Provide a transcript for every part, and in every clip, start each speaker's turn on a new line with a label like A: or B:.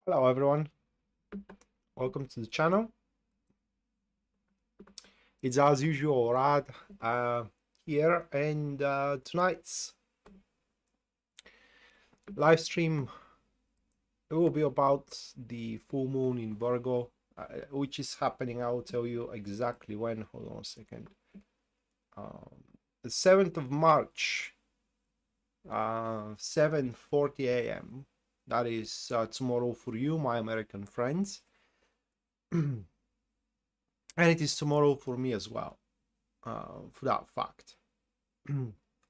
A: Hello everyone, welcome to the channel. It's as usual Rad here, and tonight's live stream will be about the full moon in Virgo, which is happening. I will tell you exactly when. Hold on a second. The 7th of March, 7:40 a.m. That is tomorrow for you, my American friends. And it is tomorrow for me as well, for that fact.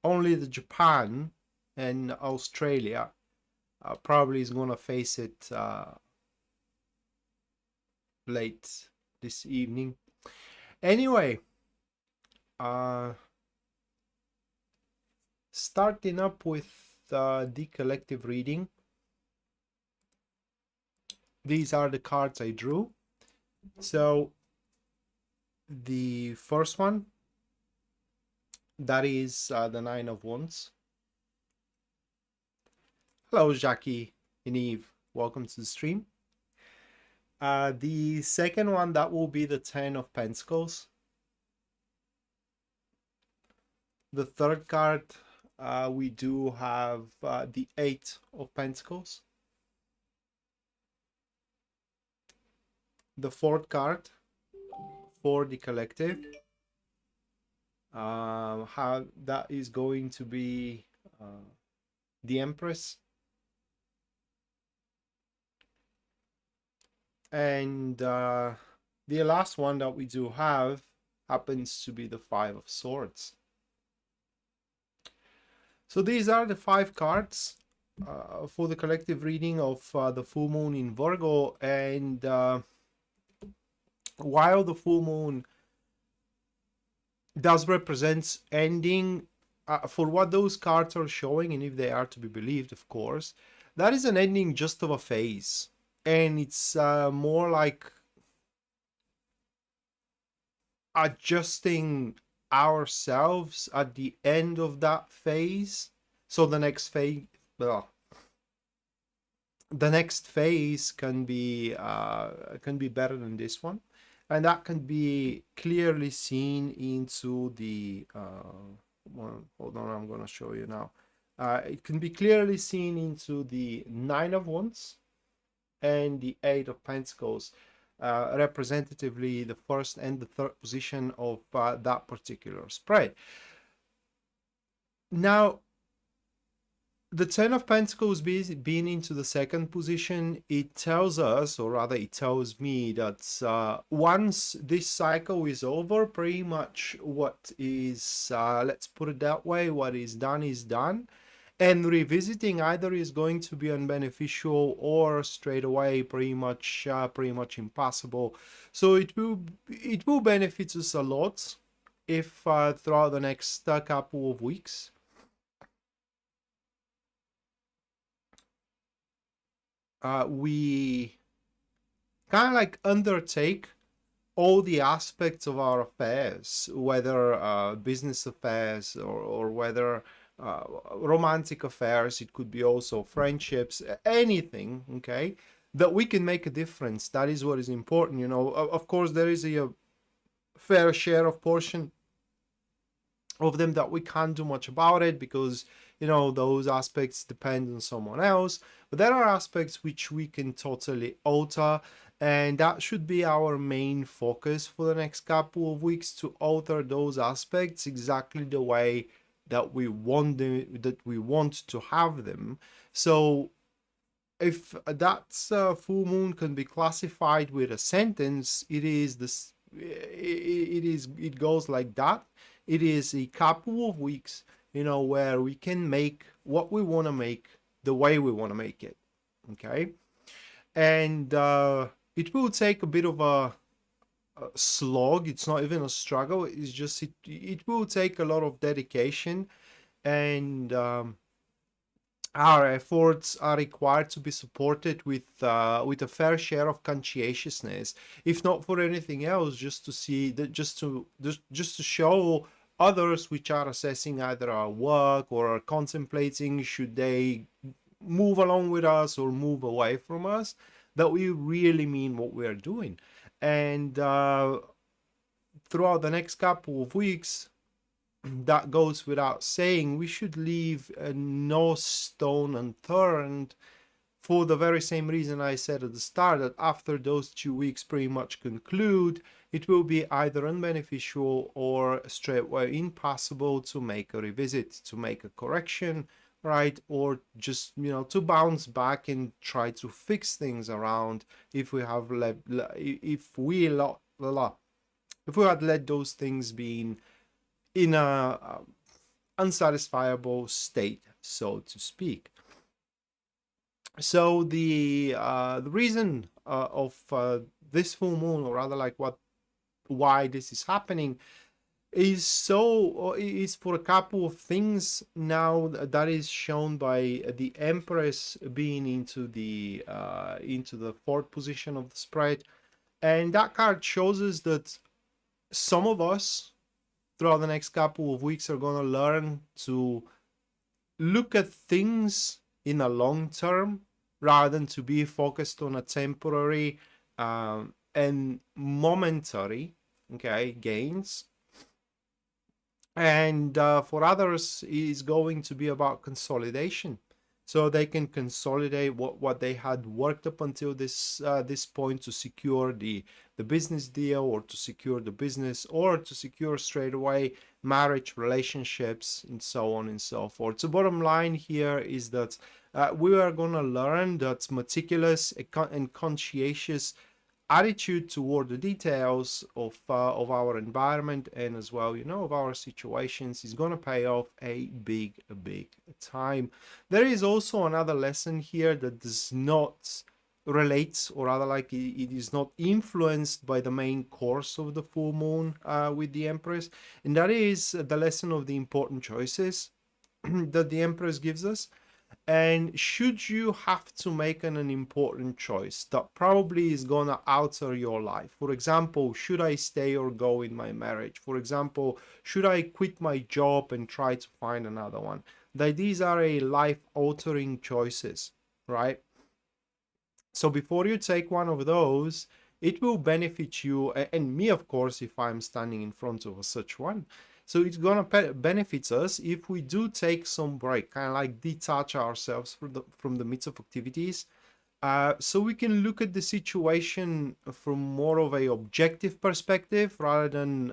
A: Only the Japan and Australia probably is going to face it late this evening. Anyway, starting up with the collective reading. These are the cards I drew. So the first one, that is the Nine of Wands. Hello, Jackie and Eve. Welcome to the stream. The second one, that will be the Ten of Pentacles. The third card, we do have the Eight of Pentacles. The fourth card for the collective, how that is going to be the Empress. And the last one that we do have happens to be the Five of Swords. So these are the 5 cards for the collective reading of the full moon in Virgo. And while the full moon does represent ending, for what those cards are showing, and if they are to be believed, of course, that is an ending just of a phase. And it's more like adjusting ourselves at the end of that phase. So the next phase, well, the next phase can be better than this one, and that can be clearly seen into the well, hold on, I'm going to show you now. It can be clearly seen into the Nine of Wands and the Eight of Pentacles, representatively the first and the third position of that particular spread. Now, the Ten of Pentacles being into the second position, it tells us, or rather it tells me, that once this cycle is over, pretty much what is, let's put it that way, what is done. And revisiting either is going to be unbeneficial or straight away pretty much impossible. So it will benefit us a lot if throughout the next couple of weeks we kind of like undertake all the aspects of our affairs, whether business affairs or whether romantic affairs. It could be also friendships, anything, okay, that we can make a difference. That is what is important, you know. Of course, there is a fair share of portion of them that we can't do much about it, because, you know, those aspects depend on someone else. But there are aspects which we can totally alter, and that should be our main focus for the next couple of weeks, to alter those aspects exactly the way that we want to have them. So if that full moon can be classified with a sentence, it goes like that. It is a couple of weeks, you know, where we can make what we want to make the way we want to make it, okay? And it will take a bit of a slog. It's not even a struggle. It's just it will take a lot of dedication, and our efforts are required to be supported with a fair share of conscientiousness, if not for anything else, just to see that, just to show others which are assessing either our work or are contemplating should they move along with us or move away from us, that we really mean what we are doing. And throughout the next couple of weeks, that goes without saying, we should leave no stone unturned, for the very same reason I said at the start, that after those 2 weeks pretty much conclude, it will be either unbeneficial or straightway impossible to make a revisit, to make a correction, right? Or just, you know, to bounce back and try to fix things around if we have if we had let those things be in a unsatisfiable state, so to speak. So the reason of this full moon, or rather like why this is happening, is for a couple of things now that is shown by the Empress being into the 4th position of the spread. And that card shows us that some of us throughout the next couple of weeks are going to learn to look at things in a long term rather than to be focused on a temporary and momentary gains. And for others, is going to be about consolidation, so they can consolidate what they had worked up until this point to secure the business deal, or to secure the business, or to secure straight away marriage, relationships, and so on and so forth. So bottom line here is that we are going to learn that meticulous and conscientious attitude toward the details of our environment, and as well, you know, of our situations, is going to pay off a big time. There is also another lesson here that does not relate, or rather like it is not influenced by the main course of the full moon with the Empress, and that is the lesson of the important choices that the Empress gives us. And should you have to make an important choice that probably is gonna alter your life, for example, should I stay or go in my marriage, for example, should I quit my job and try to find another one, that these are a life-altering choices, right? So before you take one of those, it will benefit you and me, of course, if I'm standing in front of such one. So it's gonna benefit us if we do take some break, kind of like detach ourselves from the midst of activities, so we can look at the situation from more of a objective perspective rather than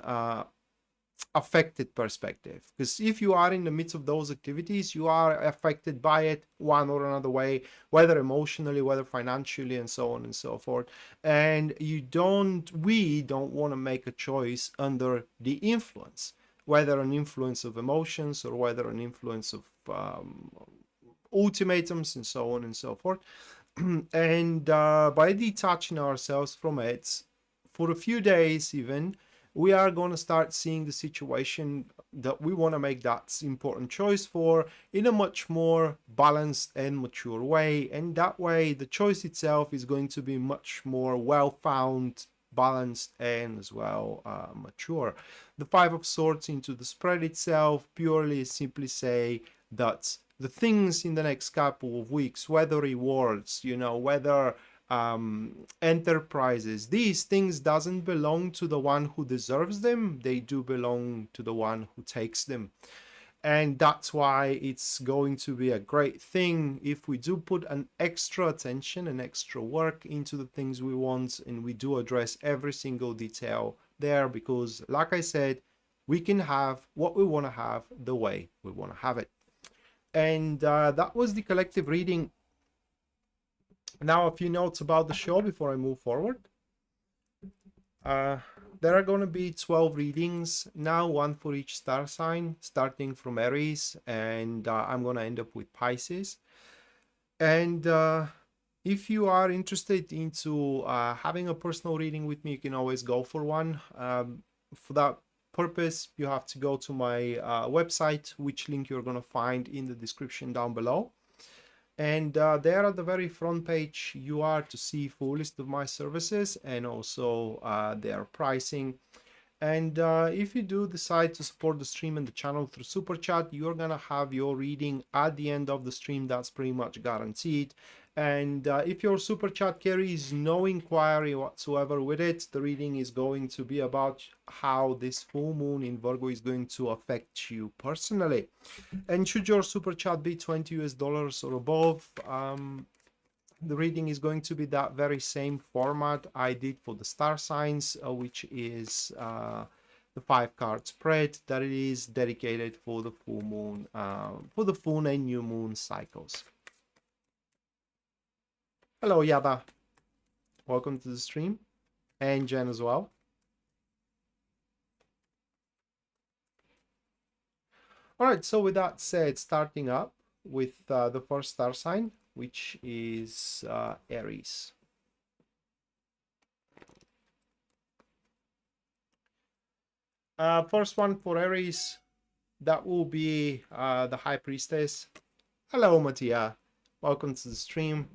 A: affected perspective. Because if you are in the midst of those activities, you are affected by it one or another way, whether emotionally, whether financially, and so on and so forth. And we don't want to make a choice under the influence, whether an influence of emotions or whether an influence of ultimatums, and so on and so forth. And by detaching ourselves from it for a few days even, we are going to start seeing the situation that we want to make that important choice for in a much more balanced and mature way. And that way, the choice itself is going to be much more well-found, balanced, and as well mature. The Five of Swords into the spread itself purely simply say that the things in the next couple of weeks, whether rewards, you know, whether enterprises, these things doesn't belong to the one who deserves them, they do belong to the one who takes them. And that's why it's going to be a great thing if we do put an extra attention and extra work into the things we want, and we do address every single detail there, because like I said, we can have what we want to have the way we want to have it. And that was the collective reading. Now a few notes about the show before I move forward. There are going to be 12 readings now, one for each star sign, starting from Aries, and I'm going to end up with Pisces. And if you are interested into having a personal reading with me, you can always go for one. For that purpose, you have to go to my website, which link you're going to find in the description down below. And there at the very front page, you are to see full list of my services and also their pricing. And if you do decide to support the stream and the channel through Super Chat, you're gonna have your reading at the end of the stream. That's pretty much guaranteed. And if your super chat carries no inquiry whatsoever with it, the reading is going to be about how this full moon in Virgo is going to affect you personally. And should your super chat be $20 or above, the reading is going to be that very same format I did for the star signs, which is the 5-card spread that it is dedicated for the full moon, for the full and new moon cycles. Hello, Yada. Welcome to the stream. And Jen as well. All right, so with that said, starting up with the first star sign, which is Aries. First one for Aries, that will be the High Priestess. Hello, Mattia. Welcome to the stream.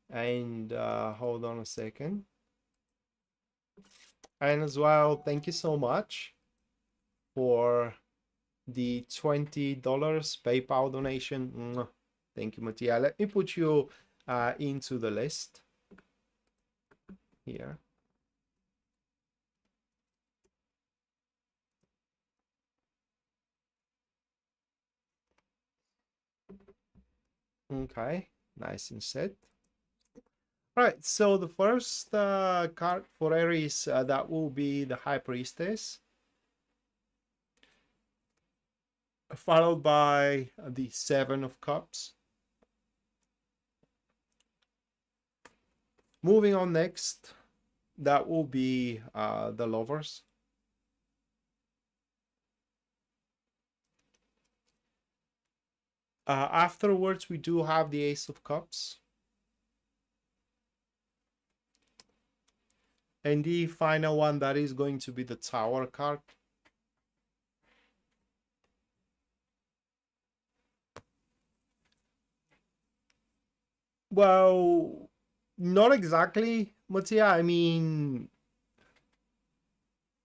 A: And hold on a second. And as well, thank you so much for the $20 PayPal donation. Thank you, Mattia. Let me put you into the list here. Okay, nice and set. All right, so the first card for Aries, that will be the High Priestess, followed by the 7 of Cups. Moving on next, that will be the Lovers. Afterwards, we do have the Ace of Cups. And the final one, that is going to be the Tower card. Well, not exactly, Mattia. I mean,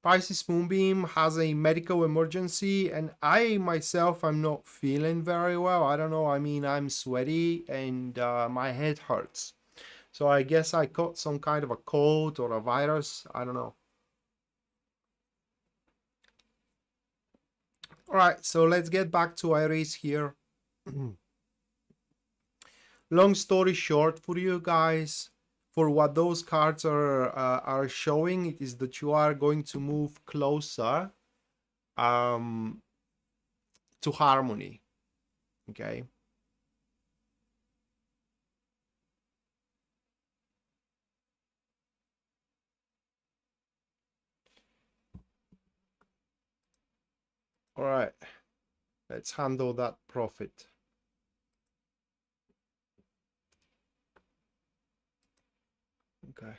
A: Pisces Moonbeam has a medical emergency, and I myself am not feeling very well. I don't know. I mean, I'm sweaty and my head hurts. So I guess I caught some kind of a cold or a virus. I don't know. All right, so let's get back to Aries here. Long story short for you guys, for what those cards are showing, it is that you are going to move closer to harmony. Okay. All right, let's handle that profit. Okay.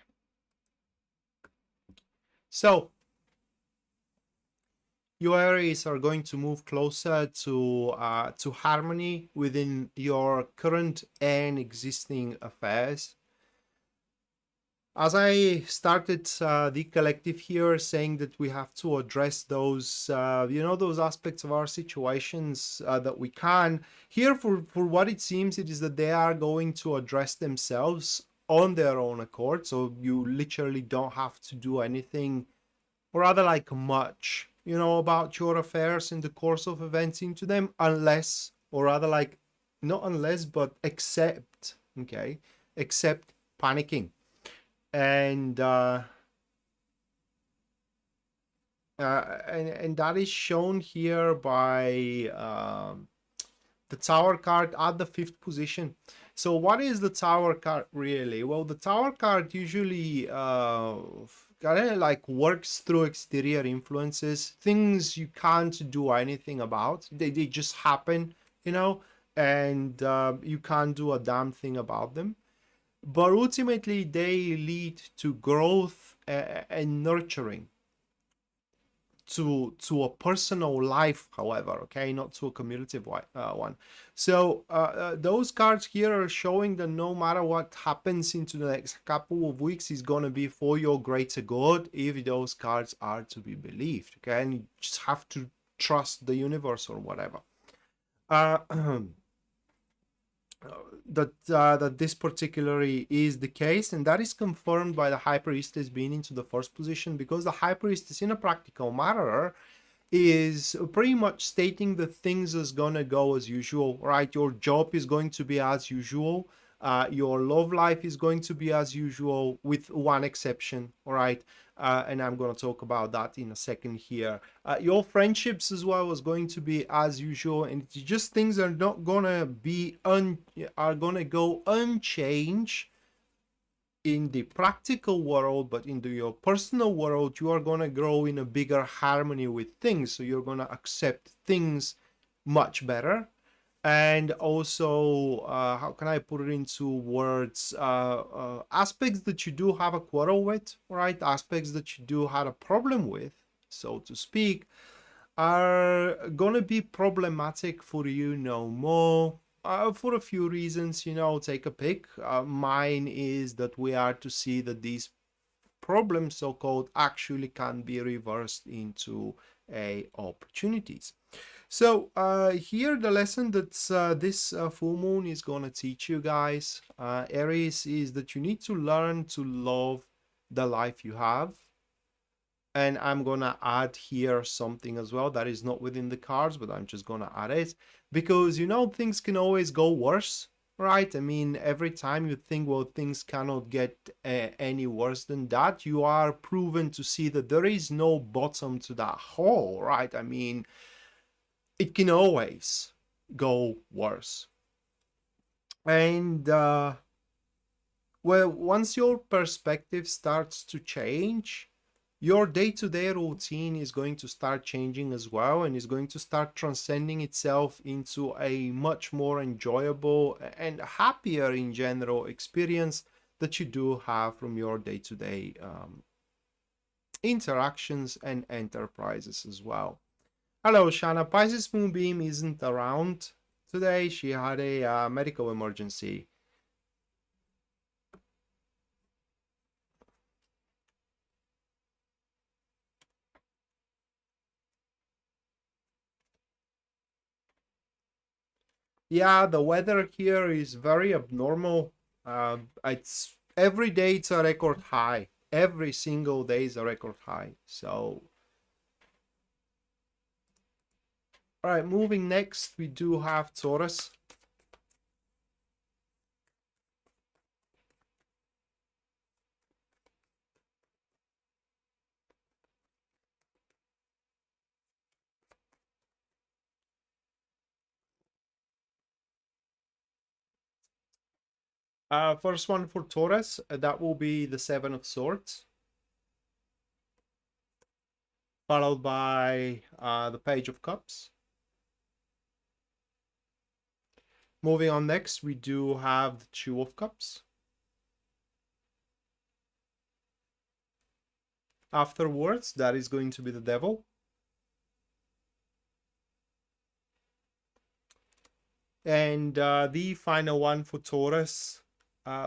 A: So your Aries are going to move closer to harmony within your current and existing affairs. As I started the collective here, saying that we have to address those, those aspects of our situations that we can. Here, for what it seems, it is that they are going to address themselves on their own accord. So you literally don't have to do anything, or rather like much, about your affairs in the course of events into them, unless, or rather like, not unless, but except, okay, except panicking. And that is shown here by the Tower card at the 5th position. So what is the Tower card really? Well, the Tower card usually kind of like works through exterior influences, things you can't do anything about. They just happen, and you can't do a damn thing about them. But ultimately, they lead to growth and nurturing, to a personal life, however, okay, not to a cumulative one. So those cards here are showing that no matter what happens into the next couple of weeks is going to be for your greater good, if those cards are to be believed, okay, and you just have to trust the universe or whatever. that this particularly is the case, and that is confirmed by the High Priestess being into the first position, because the High Priestess in a practical matter is pretty much stating that things is gonna go as usual, right? Your job is going to be as usual. Your love life is going to be as usual, with one exception, all right? And I'm going to talk about that in a second here. Your friendships as well is going to be as usual, and it's just things are not going to be are going to go unchanged in the practical world, but in your personal world, you are going to grow in a bigger harmony with things. So you're going to accept things much better. And also, how can I put it into words? Aspects that you do have a quarrel with, right? Aspects that you do have a problem with, so to speak, are gonna be problematic for you no more. For a few reasons, you know, take a pick. Mine is that we are to see that these problems, so-called, actually can be reversed into opportunities. So here the lesson that this full moon is going to teach you guys, Aries, is that you need to learn to love the life you have. And I'm going to add here something as well that is not within the cards, but I'm just going to add it, because, you know, things can always go worse, right? I mean, every time you think, well, things cannot get any worse than that, you are proven to see that there is no bottom to that hole, right? I mean, it can always go worse. And well, once your perspective starts to change, your day-to-day routine is going to start changing as well, and is going to start transcending itself into a much more enjoyable and happier in general experience that you do have from your day-to-day interactions and enterprises as well. Hello, Shanna. Pisces Moonbeam isn't around today. She had a medical emergency. Yeah, the weather here is very abnormal. It's every day it's a record high. Every single day is a record high. So, all right, moving next, we do have Taurus. First one for Taurus, that will be the Seven of Swords, followed by the Page of Cups. Moving on next, we do have the Two of Cups. Afterwards, that is going to be the Devil. And the final one for Taurus,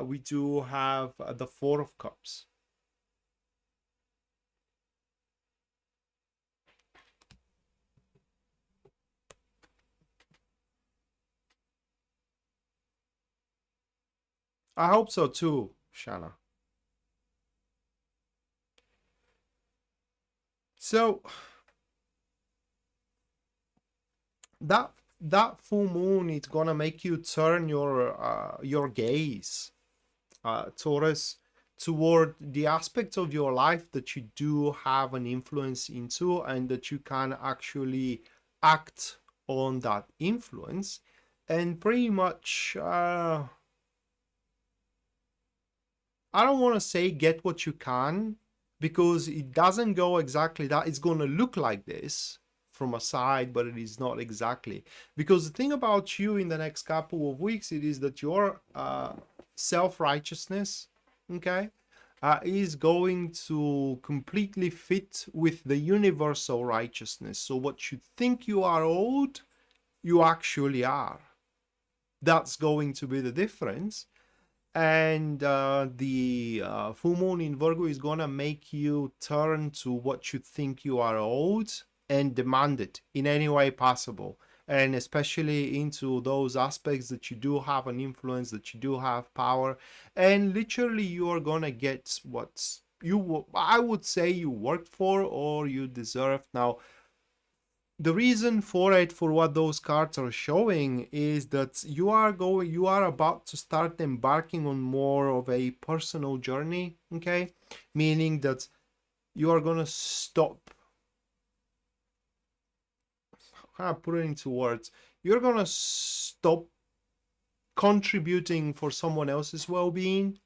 A: we do have the Four of Cups. I hope so too, Shanna. So that full moon is gonna make you turn your gaze, Taurus, toward the aspects of your life that you do have an influence into, and that you can actually act on that influence, and pretty much I don't want to say get what you can, because it doesn't go exactly that. It's going to look like this from a side, but it is not exactly. Because the thing about you in the next couple of weeks, it is that your self-righteousness, okay, is going to completely fit with the universal righteousness. So what you think you are owed, you actually are. That's going to be the difference. And the full moon in Virgo is gonna make you turn to what you think you are owed and demand it in any way possible. and especially into those aspects that you do have an influence, that you do have power, and literally you are gonna get what I would say you worked for or you deserve. Now, the reason for it, for what those cards are showing, is that you are about to start embarking on more of a personal journey, okay? Meaning that you are gonna stop, how can I put it into words? You're gonna stop contributing for someone else's well-being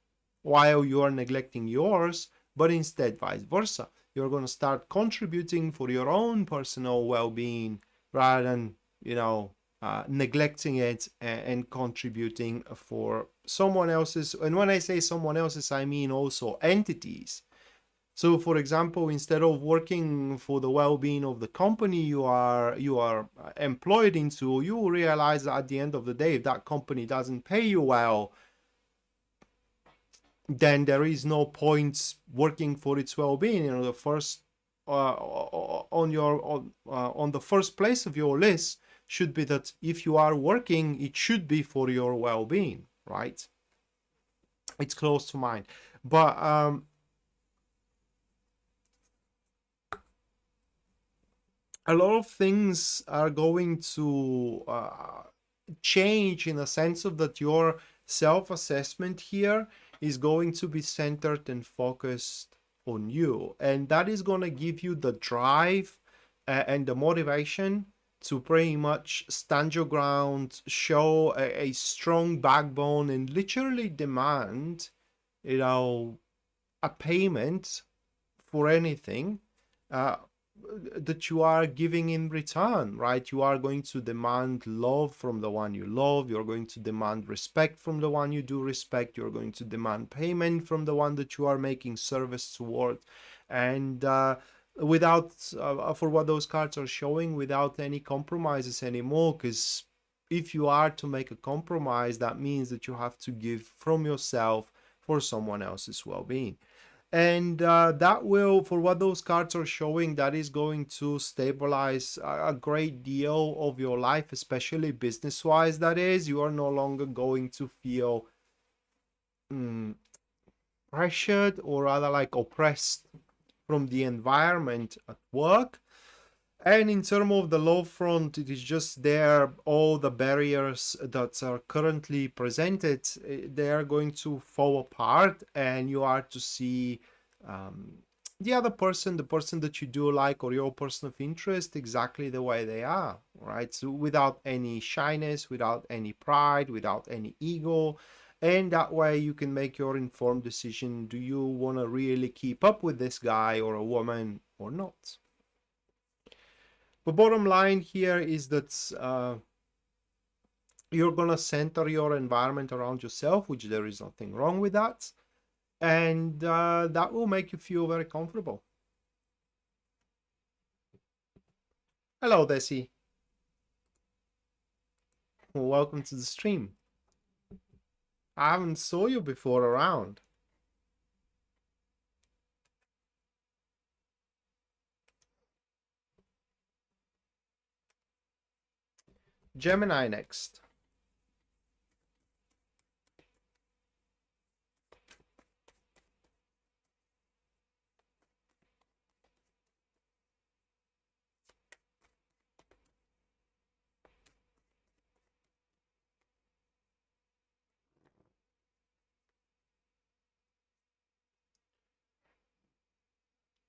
A: while you are neglecting yours, but instead vice versa. You're going to start contributing for your own personal well-being rather than, neglecting it and contributing for someone else's. And when I say someone else's, I mean also entities. So, for example, instead of working for the well-being of the company you are employed into, you realize that at the end of the day, if that company doesn't pay you well, then there is no point working for its well-being. The first on the first place of your list should be that if you are working, it should be for your well-being, right? It's close to mind, but a lot of things are going to change in the sense of that your self-assessment here is going to be centered and focused on you, and that is going to give you the drive and the motivation to pretty much stand your ground, show a strong backbone, and literally demand, a payment for anything that you are giving in return, right? You are going to demand love from the one you love. You're going to demand respect from the one you do respect. You're going to demand payment from the one that you are making service toward. And without, for what those cards are showing, without any compromises anymore, because if you are to make a compromise, that means that you have to give from yourself for someone else's well-being. And that will, for what those cards are showing, that is going to stabilize a great deal of your life, especially business-wise. That is, you are no longer going to feel pressured, or rather like oppressed from the environment at work. And in terms of the love front, it is just there, all the barriers that are currently presented, they are going to fall apart, and you are to see the other person, the person that you do like, or your person of interest, exactly the way they are, right? So without any shyness, without any pride, without any ego. And that way you can make your informed decision. Do you want to really keep up with this guy or a woman or not? The bottom line here is that you're going to center your environment around yourself, which there is nothing wrong with that. And that will make you feel very comfortable. Hello, Desi. Welcome to the stream. I haven't saw you before around. Gemini next.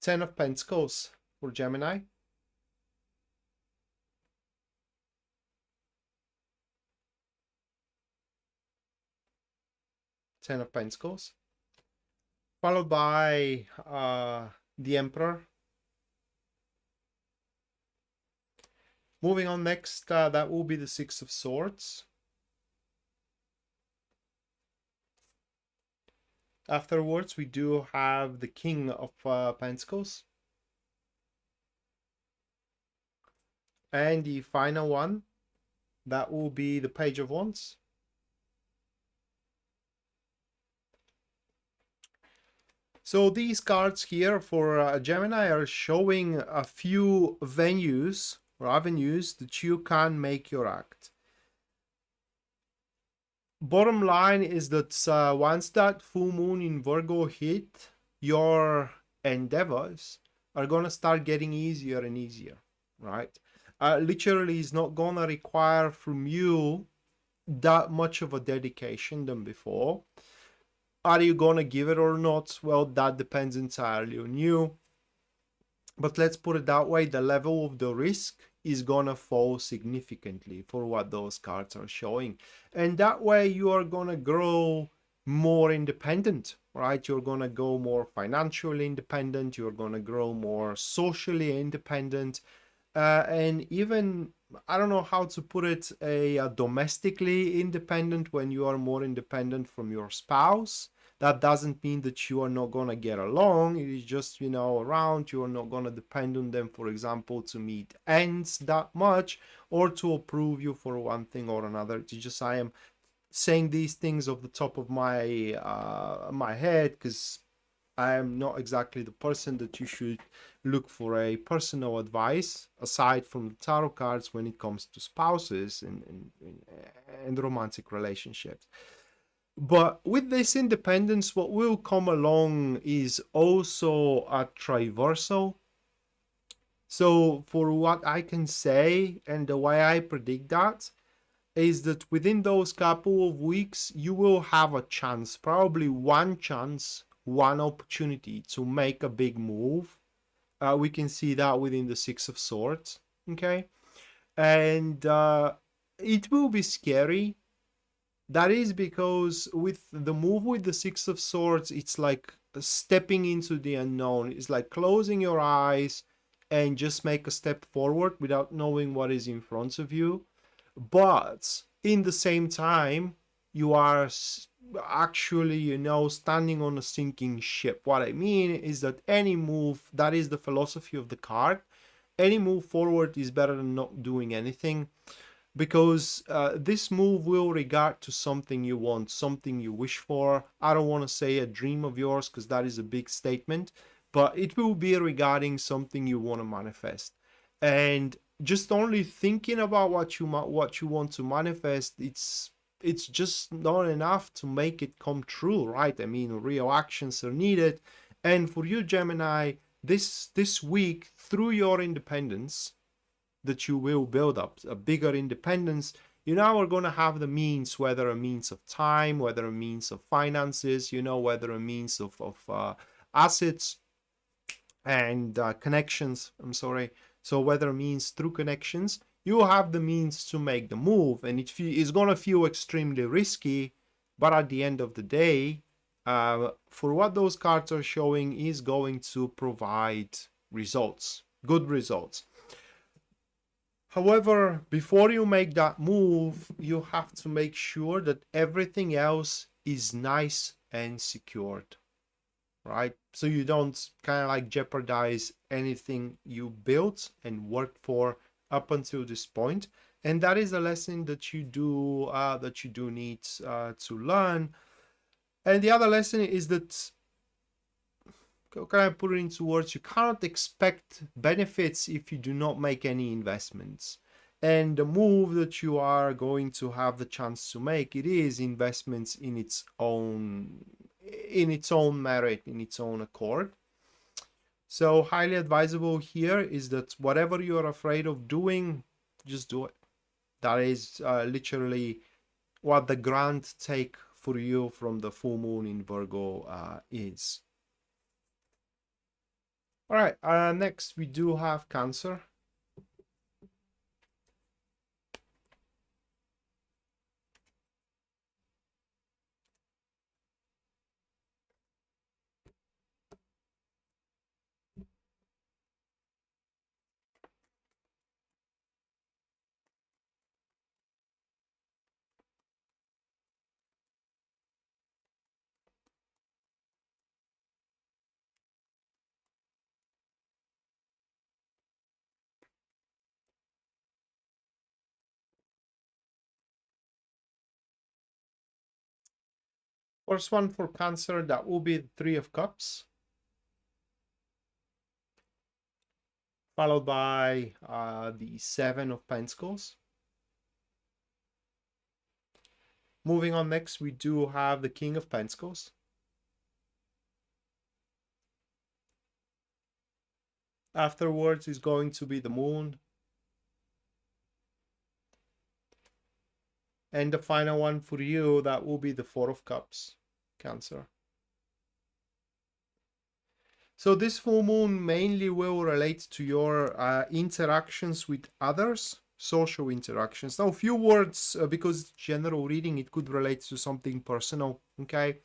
A: Ten of Pentacles for Gemini. Ten of Pentacles. Followed by the Emperor. Moving on next, that will be the Six of Swords. Afterwards, we do have the King of Pentacles. And the final one, that will be the Page of Wands. So these cards here for Gemini are showing a few venues or avenues that you can make your act. Bottom line is that once that full moon in Virgo hit, your endeavors are gonna start getting easier and easier, right? Literally, it's not gonna require from you that much of a dedication than before. Are you gonna give it or not? Well, that depends entirely on you. But let's put it that way, the level of the risk is gonna fall significantly for what those cards are showing. And that way you are gonna grow more independent, right? You're gonna go more financially independent, you're gonna grow more socially independent, and even, I don't know how to put it, a domestically independent when you are more independent from your spouse. That doesn't mean that you are not going to get along. It is just, you know, around. You are not going to depend on them, for example, to meet ends that much or to approve you for one thing or another. It's just, I am saying these things off the top of my my head because I am not exactly the person that you should look for a personal advice aside from the tarot cards when it comes to spouses and romantic relationships. But with this independence, what will come along is also a traversal. So for what I can say and the way I predict that is that within those couple of weeks, you will have a chance, probably one chance, one opportunity to make a big move. We can see that within the Six of Swords, okay? And it will be scary. That is because with the move with the Six of Swords, it's like stepping into the unknown. It's like closing your eyes and just make a step forward without knowing what is in front of you. But in the same time, you are actually, you know, standing on a sinking ship. What I mean is that any move, that is the philosophy of the card, any move forward is better than not doing anything, because this move will regard to something you want, something you wish for. I don't want to say a dream of yours because that is a big statement, but it will be regarding something you want to manifest. And just only thinking about what you want to manifest, it's just not enough to make it come true, right? I mean, real actions are needed. And for you, Gemini, this week, through your independence that you will build up, a bigger independence, you now are going to have the means, whether a means of time, whether a means of finances, you know, whether a means of assets and connections, I'm sorry. So whether it means through connections, you have the means to make the move, and it's going to feel extremely risky, but at the end of the day, for what those cards are showing, is going to provide results, good results. However, before you make that move, you have to make sure that everything else is nice and secured, right? So you don't kind of like jeopardize anything you built and worked for up until this point. And that is a lesson that you do need to learn. And the other lesson is that, can I put it into words? You cannot expect benefits if you do not make any investments. And the move that you are going to have the chance to make, it is investments in its own merit, in its own accord. So highly advisable here is that whatever you're afraid of doing, just do it. That is literally what the grand take for you from the full moon in Virgo is. All right, next we do have Cancer. First one for Cancer, that will be the Three of Cups. followed by the Seven of Pentacles. Moving on next, we do have the King of Pentacles. Afterwards is going to be the Moon. And the final one for you, that will be the Four of Cups, Cancer. So this full moon mainly will relate to your interactions with others, social interactions. Now, a few words, because it's general reading, it could relate to something personal, okay?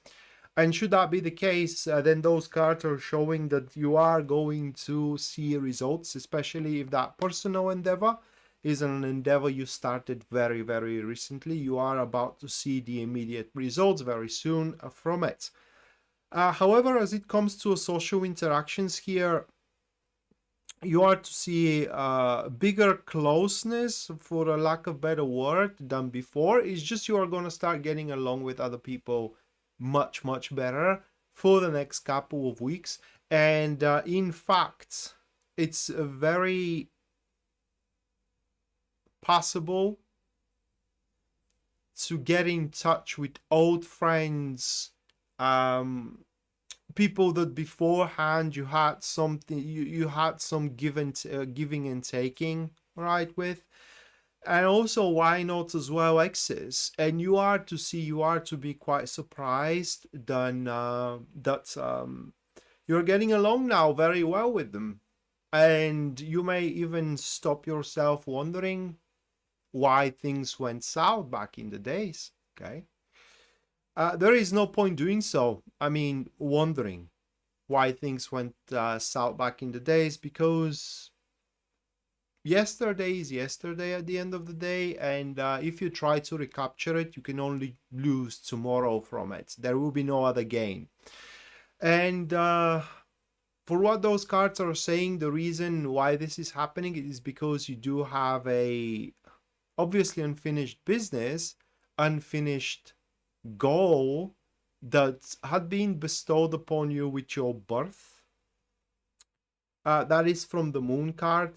A: And should that be the case, then those cards are showing that you are going to see results, especially if that personal endeavor is an endeavor you started very, very recently. You are about to see the immediate results very soon from it. However, as it comes to social interactions here, you are to see bigger closeness, for a lack of better word, than before. It's just you are going to start getting along with other people much, much better for the next couple of weeks. And in fact, it's very possible to get in touch with old friends, people that beforehand you had something, you had some giving and taking, right, with. And also, why not as well, exes? And you are to be quite surprised then that you're getting along now very well with them. And you may even stop yourself wondering why things went south back in the days, okay? There is no point doing so. I mean, wondering why things went south back in the days, because yesterday is yesterday at the end of the day, and if you try to recapture it, you can only lose tomorrow from it. There will be no other gain. And for what those cards are saying, the reason why this is happening is because you do have a obviously unfinished business, unfinished goal that had been bestowed upon you with your birth. That is from the Moon card,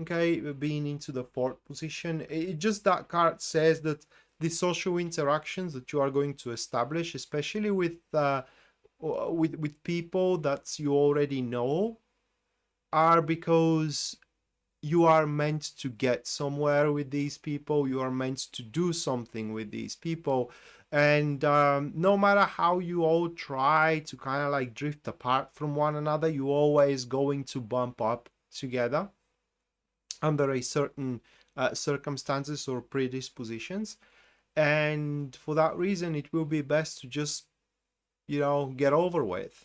A: okay, being into the fourth position. It just, that card says that the social interactions that you are going to establish, especially with people that you already know, are because you are meant to get somewhere with these people. You are meant to do something with these people. And no matter how you all try to kind of like drift apart from one another, you're always going to bump up together under a certain circumstances or predispositions. And for that reason, it will be best to just, get over with.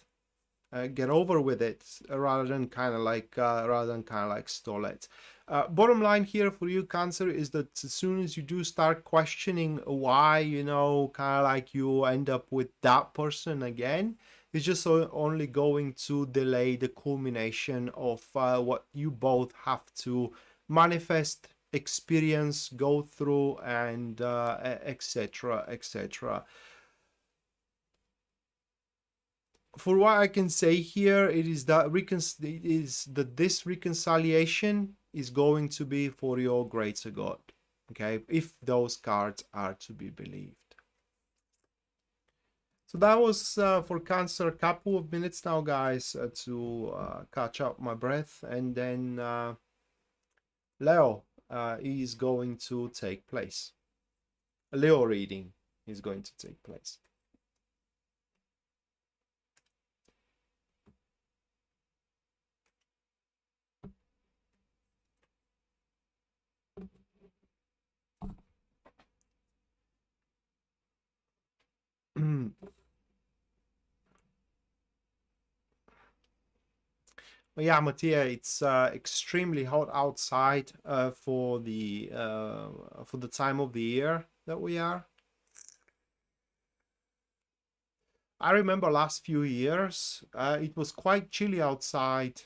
A: Get over with it rather than kind of like stall it. Bottom line here for you, Cancer, is that as soon as you do start questioning why, kind of like you end up with that person again, it's just only going to delay the culmination of what you both have to manifest, experience, go through, and etc., etc. For what I can say here, it is that this reconciliation is going to be for your greater good, okay, if those cards are to be believed. So that was for Cancer. A couple of minutes now, guys, to catch up my breath, and then Leo is going to take place. A Leo reading is going to take place. Yeah, Mattia, it's extremely hot outside for the time of the year that we are. I remember last few years, it was quite chilly outside.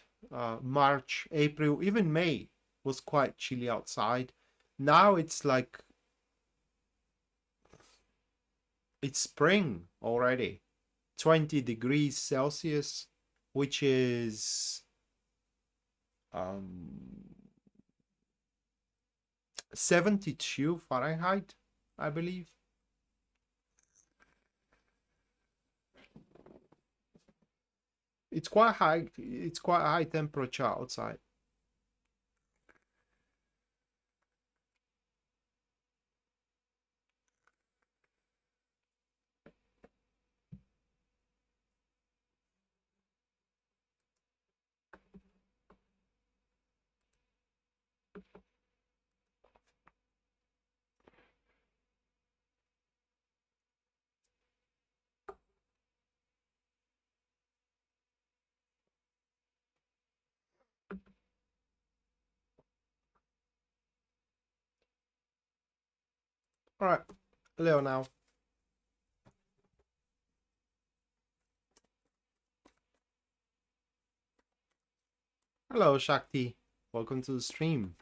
A: March, April, even May was quite chilly outside. Now it's like it's spring already. 20 degrees Celsius, which is 72 Fahrenheit, I believe. It's quite high. It's quite a high temperature outside. All right, Leo now. Hello, Shakti. Welcome to the stream.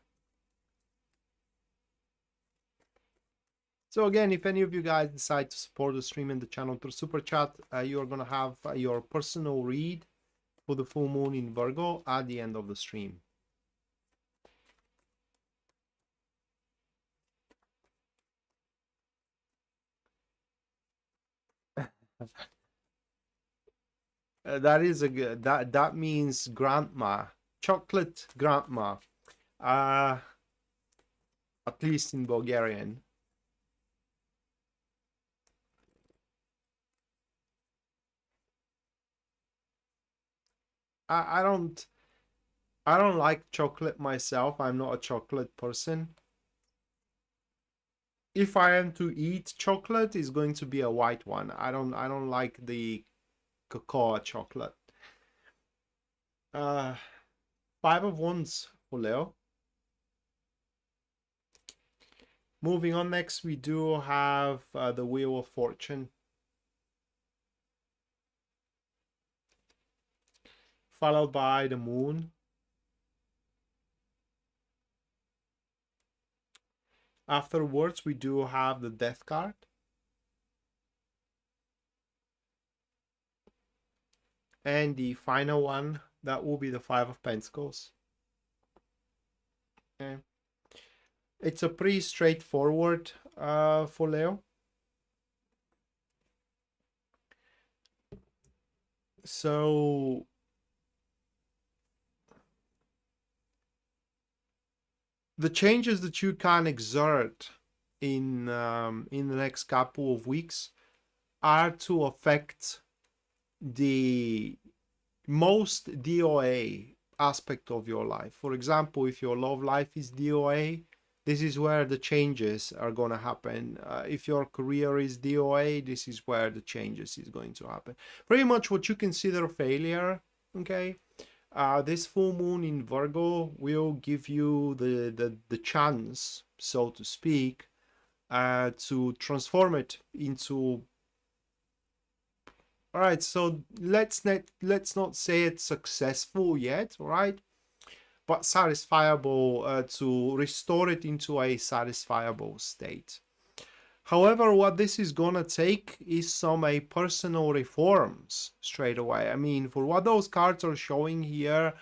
A: So again, if any of you guys decide to support the stream and the channel through Super Chat, you're going to have your personal read for the full moon in Virgo at the end of the stream. That is a good, that means grandma, chocolate grandma, at least in Bulgarian. I don't like chocolate myself. I'm not a chocolate person. If I am to eat chocolate, it's going to be a white one. I don't like the cocoa chocolate. 5 of Wands for Leo. Moving on, next we do have the Wheel of Fortune, followed by the Moon. Afterwards, we do have the Death card. And the final one, that will be the Five of Pentacles. Okay. It's a pretty straightforward for Leo. So the changes that you can exert in the next couple of weeks are to affect the most DOA aspect of your life. For example, if your love life is DOA, this is where the changes are going to happen. If your career is DOA, this is where the changes is going to happen. Pretty much what you consider failure, okay? This full moon in Virgo will give you the chance, so to speak, to transform it into. All right, so let's not say it's successful yet, all right, but satisfiable, to restore it into a satisfiable state. However, what this is gonna take is some personal reforms straight away. I mean, for what those cards are showing here,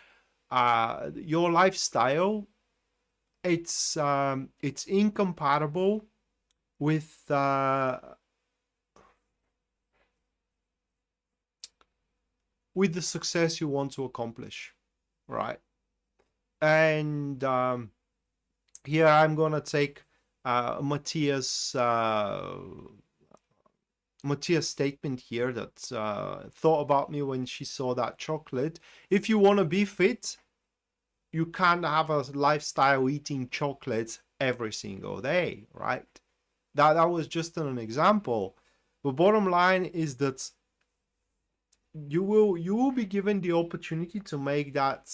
A: your lifestyle, it's incompatible with the success you want to accomplish, right? And here I'm gonna take Matthias' statement here that thought about me when she saw that chocolate. If you want to be fit, you can't have a lifestyle eating chocolate every single day, right? That was just an example. The bottom line is that you will be given the opportunity to make that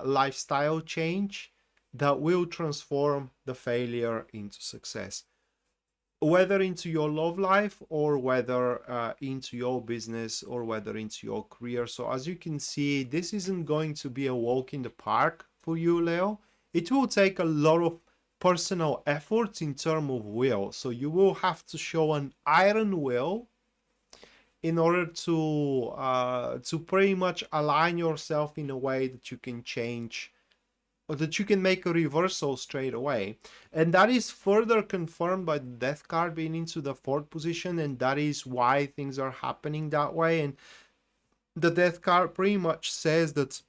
A: lifestyle change that will transform the failure into success, whether into your love life or whether into your business or whether into your career. So as you can see, this isn't going to be a walk in the park for you, Leo. It will take a lot of personal effort in terms of will. So you will have to show an iron will in order to pretty much align yourself in a way that you can change or that you can make a reversal straight away. And that is further confirmed by the death card being into the 4th position, and that is why things are happening that way. And the death card pretty much says that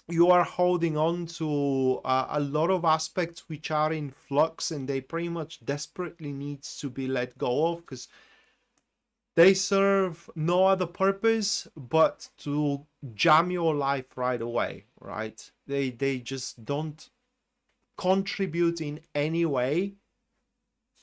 A: you are holding on to a lot of aspects which are in flux, and they pretty much desperately needs to be let go of, because they serve no other purpose but to jam your life right away, right? They just don't contribute in any way.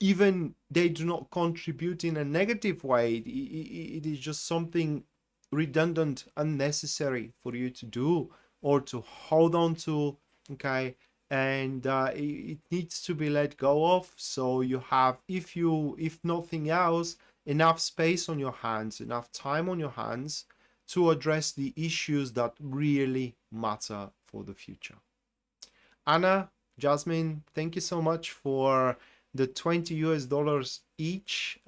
A: Even they do not contribute in a negative way. It is just something redundant, unnecessary for you to do or to hold on to, okay? And it needs to be let go of, so you have, if nothing else, enough space on your hands, enough time on your hands to address the issues that really matter for the future. Anna, Jasmine, thank you so much for the $20 each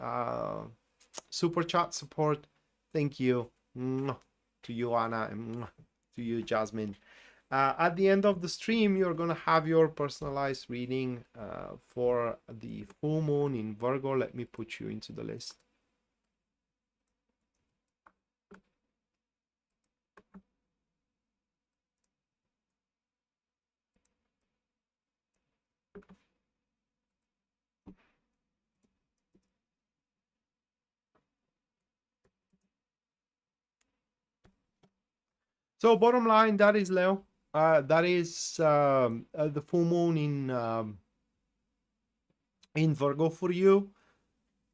A: super chat support. Thank you to you, Anna, and to you, Jasmine. At the end of the stream, you're going to have your personalized reading for the full moon in Virgo. Let me put you into the list. So bottom line, that is Leo. That is the full moon in Virgo for you.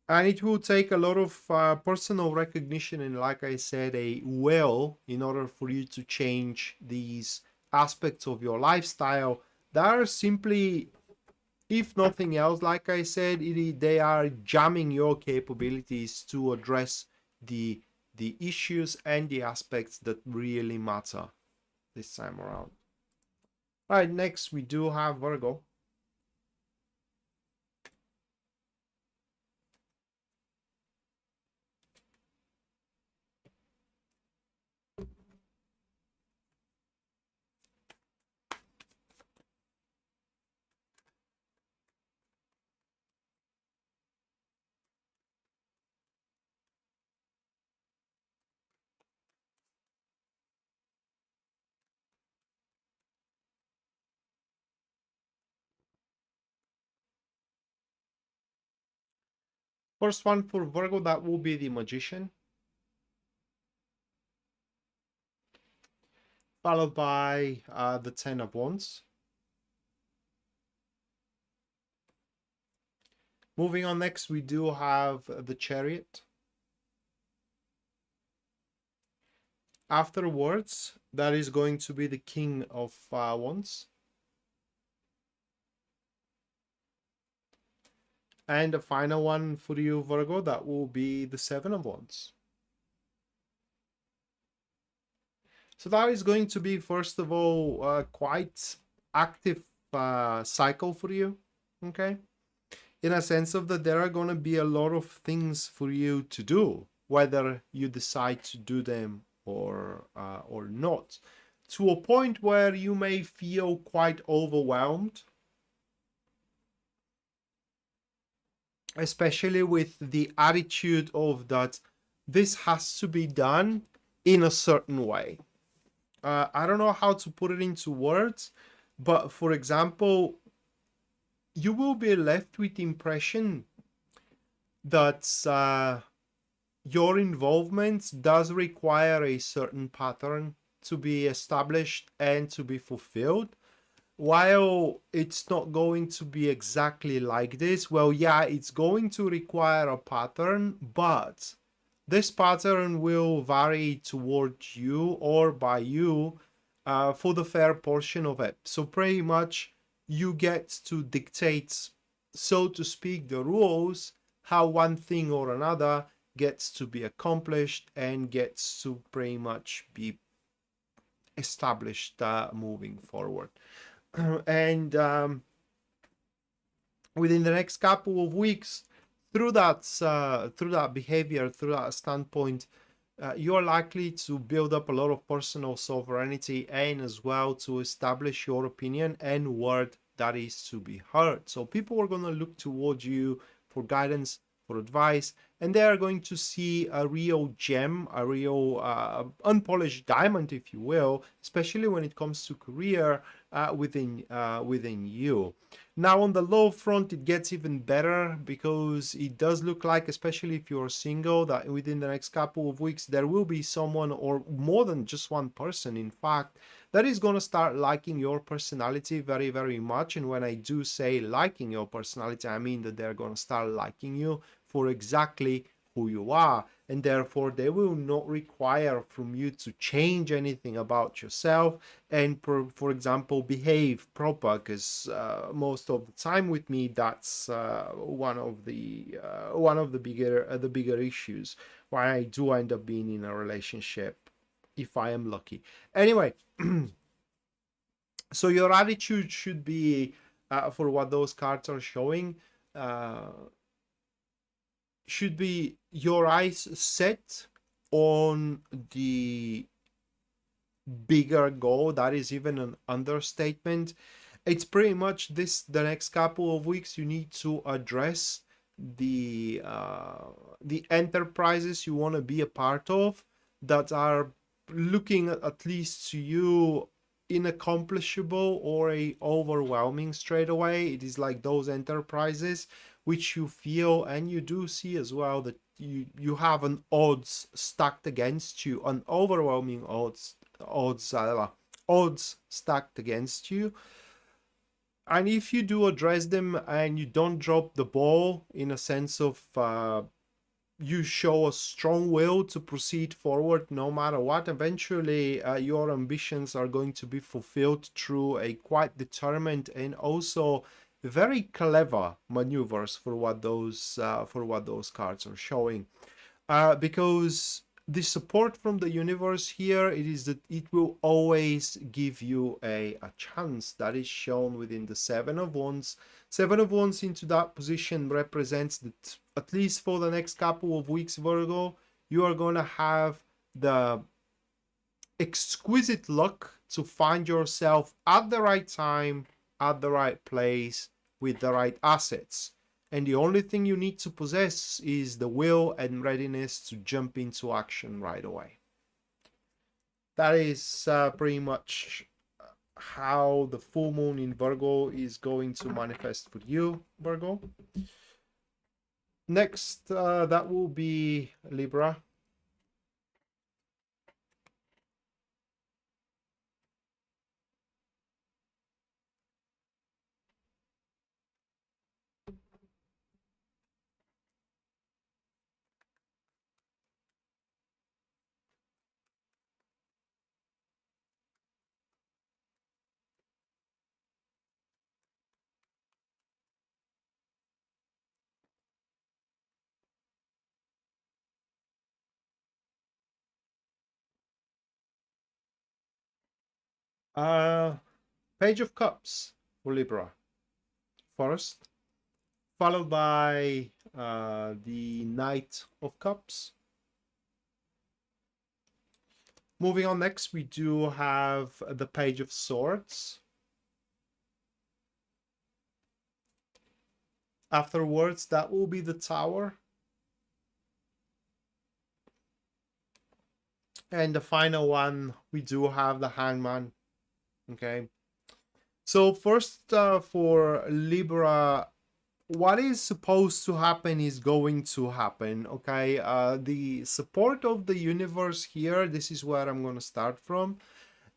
A: And it will take a lot of personal recognition and, like I said, a will in order for you to change these aspects of your lifestyle that are simply, if nothing else, like I said, they are jamming your capabilities to address the issues and the aspects that really matter this time around. All right, next we do have Virgo. First one for Virgo, that will be the Magician, followed by the 10 of Wands. Moving on, next we do have the Chariot. Afterwards, that is going to be the King of Wands. And the final one for you, Virgo, that will be the 7 of Wands. So that is going to be, first of all, quite active cycle for you, okay? In a sense of that there are going to be a lot of things for you to do, whether you decide to do them or not, to a point where you may feel quite overwhelmed, especially with the attitude of that this has to be done in a certain way. I don't know how to put it into words, but for example, you will be left with the impression that your involvement does require a certain pattern to be established and to be fulfilled. While it's not going to be exactly like this, well, yeah, it's going to require a pattern, but this pattern will vary towards you or by you for the fair portion of it. So pretty much you get to dictate, so to speak, the rules, how one thing or another gets to be accomplished and gets to pretty much be established moving forward. And within the next couple of weeks, through that behavior, through that standpoint, you're likely to build up a lot of personal sovereignty and as well to establish your opinion and word that is to be heard. So people are going to look towards you for guidance, for advice, and they are going to see a real gem, a real unpolished diamond, if you will, especially when it comes to career within you. Now on the low front, it gets even better because it does look like, especially if you're single, that within the next couple of weeks there will be someone, or more than just one person in fact, that is going to start liking your personality very, very much. And when I do say liking your personality, I mean that they're going to start liking you for exactly who you are, and therefore they will not require from you to change anything about yourself and for example behave proper, because most of the time with me that's one of the bigger issues why I do end up being in a relationship if I am lucky. Anyway, so your attitude should be for what those cards are showing, should be your eyes set on the bigger goal. That is even an understatement. It's pretty much the next couple of weeks you need to address the enterprises you want to be a part of that are looking at least to you inaccomplishable or overwhelming straight away. It is like those enterprises which you feel and you do see as well that you have an odds stacked against you, an overwhelming odds stacked against you. And if you do address them and you don't drop the ball in a sense of you show a strong will to proceed forward no matter what, eventually your ambitions are going to be fulfilled through a quite determined and also very clever maneuvers for what those cards are showing, because the support from the universe here, it is that it will always give you a chance. That is shown within the Seven of Wands. Seven of Wands into that position represents that at least for the next couple of weeks, Virgo, you are going to have the exquisite luck to find yourself at the right time, at the right place, with the right assets. And the only thing you need to possess is the will and readiness to jump into action right away. That is pretty much how the full moon in Virgo is going to manifest for you, Virgo. Next, that will be Libra. Page of Cups for Libra first, followed by the Knight of Cups. Moving on, next we do have the Page of Swords. Afterwards, that will be the Tower. And the final one, we do have the Hangman. Okay. So first, for Libra, what is supposed to happen is going to happen. Okay. The support of the universe here, this is where I'm going to start from,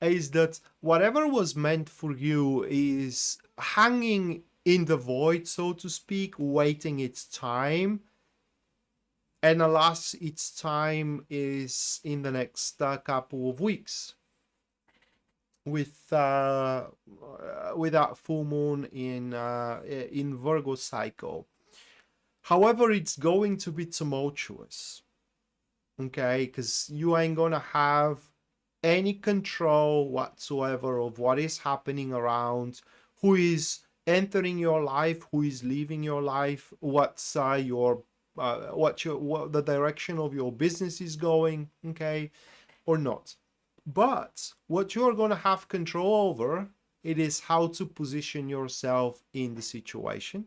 A: is that whatever was meant for you is hanging in the void, so to speak, waiting its time. And alas, its time is in the next couple of weeks with that full moon in Virgo cycle. However, it's going to be tumultuous, okay? Because you ain't gonna have any control whatsoever of what is happening around, who is entering your life, who is leaving your life, what's your what the direction of your business is going, okay, or not. But what you're going to have control over, it is how to position yourself in the situation.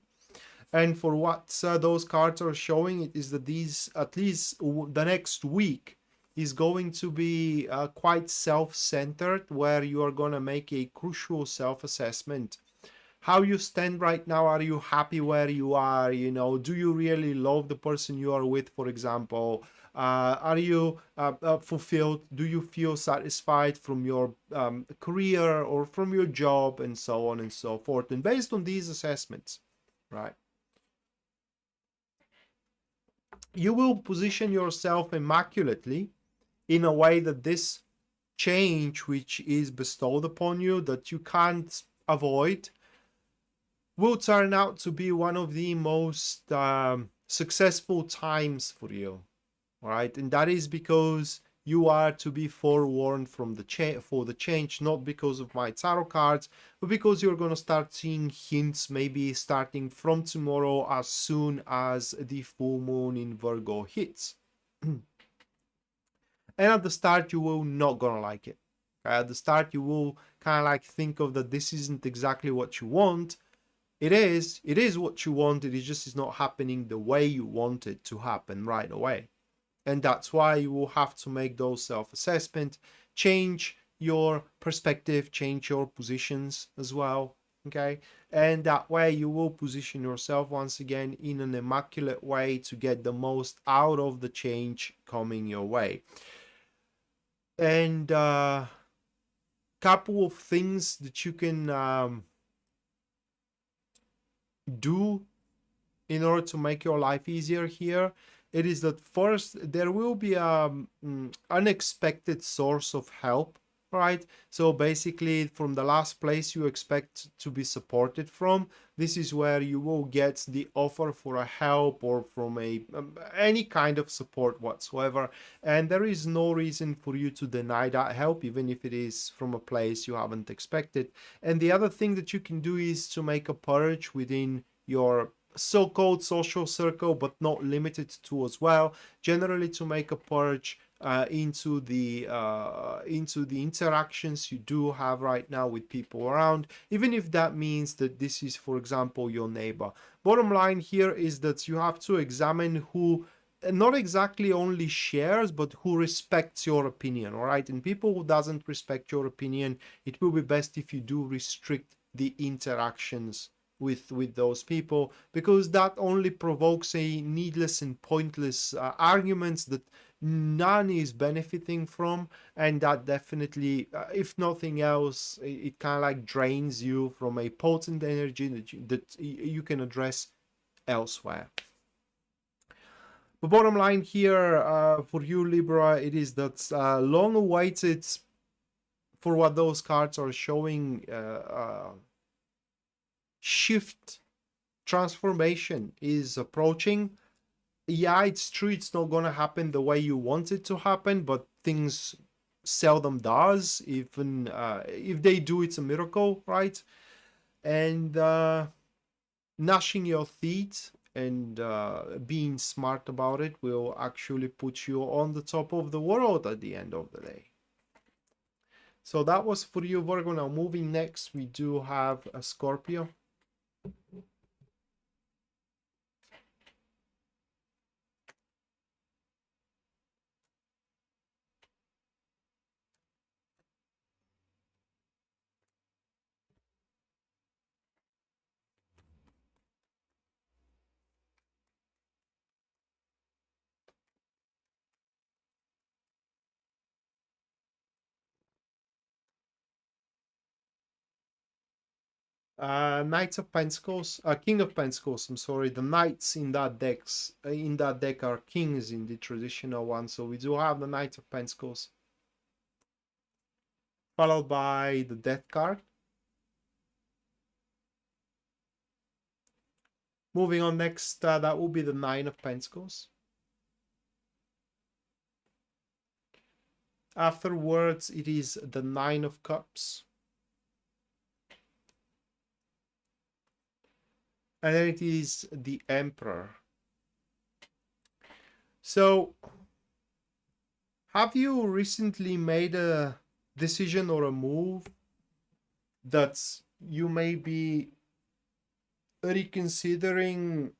A: And for what those cards are showing, it is that these, at least the next week, is going to be quite self-centered, where you are going to make a crucial self-assessment. How you stand right now? Are you happy where you are? You know, do you really love the person you are with, for example? Are you fulfilled? Do you feel satisfied from your career or from your job, and so on and so forth? And based on these assessments, right, you will position yourself immaculately in a way that this change which is bestowed upon you, that you can't avoid, will turn out to be one of the most successful times for you, right? And that is because you are to be forewarned from the change, not because of my tarot cards, but because you're going to start seeing hints, maybe starting from tomorrow, as soon as the full moon in Virgo hits. And at the start, you will not gonna like it. At the start, you will kind of like think of that this isn't exactly what you want. It is what you want. It is just is not happening the way you want it to happen right away. And that's why you will have to make those self-assessment, change your perspective, change your positions as well. Okay, and that way you will position yourself once again in an immaculate way to get the most out of the change coming your way. And couple of things that you can do in order to make your life easier here. It is that first, there will be an unexpected source of help, right? So basically, from the last place you expect to be supported from, this is where you will get the offer for a help, or from any kind of support whatsoever. And there is no reason for you to deny that help, even if it is from a place you haven't expected. And the other thing that you can do is to make a purge within your so-called social circle, but not limited to as well. Generally, to make a purge into the interactions you do have right now with people around, even if that means that this is, for example, your neighbor. Bottom line here is that you have to examine who not exactly only shares, but who respects your opinion, all right? And people who doesn't respect your opinion, it will be best if you do restrict the interactions with those people, because that only provokes a needless and pointless arguments that none is benefiting from. And that definitely, if nothing else, it kind of like drains you from a potent energy that you can address elsewhere. The bottom line here for you, Libra, it is that long awaited, for what those cards are showing, shift, transformation is approaching. Yeah, it's true, it's not gonna happen the way you want it to happen, but things seldom does. Even if they do, it's a miracle, right? And gnashing your teeth and being smart about it will actually put you on the top of the world at the end of the day. So that was for you, Virgo. Now moving next, we do have a Scorpio. Knights of Pentacles, King of Pentacles, I'm sorry. The knights in that deck are kings in the traditional one. So we do have the Knight of Pentacles, followed by the Death card. Moving on next, that will be the Nine of Pentacles. Afterwards, it is the Nine of Cups. And then it is the Emperor. So, have you recently made a decision or a move that you may be reconsidering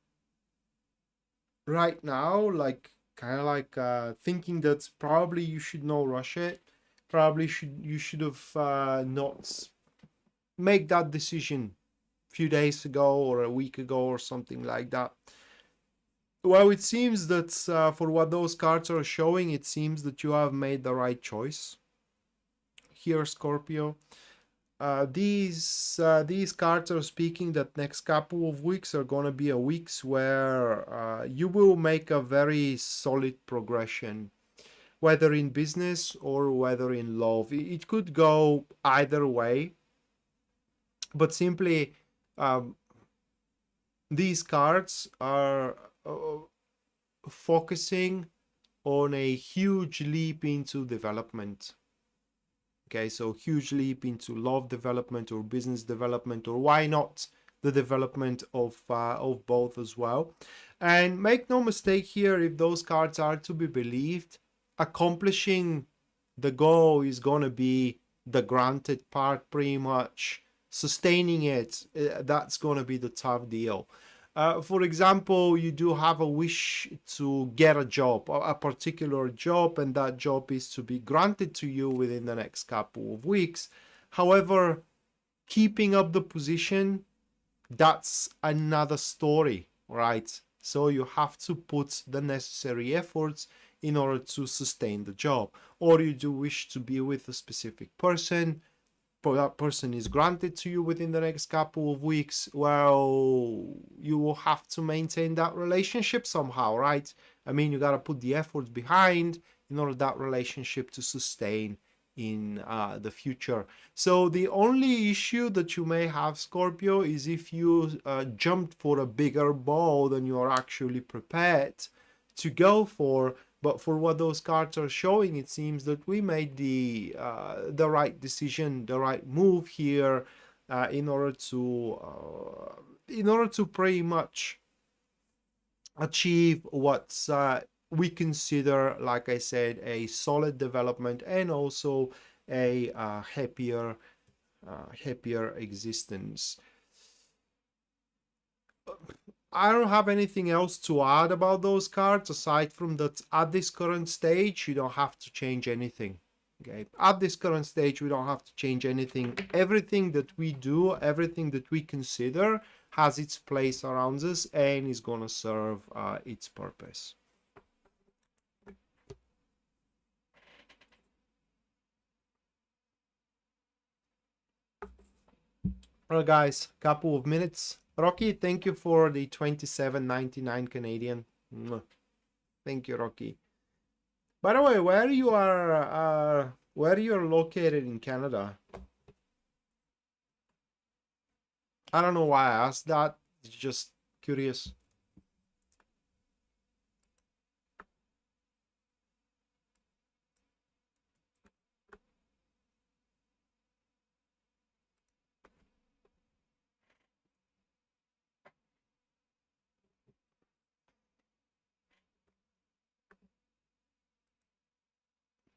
A: right now, like kind of like thinking that probably you should not rush it, probably you should have not make that decision a few days ago or a week ago or something like that? Well, it seems that for what those cards are showing, it seems that you have made the right choice here, Scorpio. These cards are speaking that next couple of weeks are gonna be a weeks where you will make a very solid progression, whether in business or whether in love. It could go either way, but simply um, these cards are focusing on a huge leap into development. Okay, so huge leap into love development or business development, or why not the development of both as well. And make no mistake here, if those cards are to be believed, accomplishing the goal is going to be the granted part pretty much. Sustaining it, that's going to be the tough deal. For example, you do have a wish to get a job, a particular job, and that job is to be granted to you within the next couple of weeks. However, keeping up the position, that's another story, right? So you have to put the necessary efforts in order to sustain the job. Or you do wish to be with a specific person, that person is granted to you within the next couple of weeks, well, you will have to maintain that relationship somehow, right? I mean, you got to put the efforts behind in order that relationship to sustain in the future. So the only issue that you may have, Scorpio, is if you jumped for a bigger ball than you are actually prepared to go for. But for what those cards are showing, it seems that we made the right decision, the right move here, in order to pretty much achieve what we consider, like I said, a solid development and also a happier existence. I don't have anything else to add about those cards aside from that at this current stage you don't have to change anything. Okay, at this current stage we don't have to change anything. Everything that we do, everything that we consider has its place around us and is gonna serve its purpose. Alright guys, couple of minutes. Rocky, thank you for the 27.99 Canadian. Thank you, Rocky. By the way, where you're located in Canada? I don't know why I asked that. It's just curious.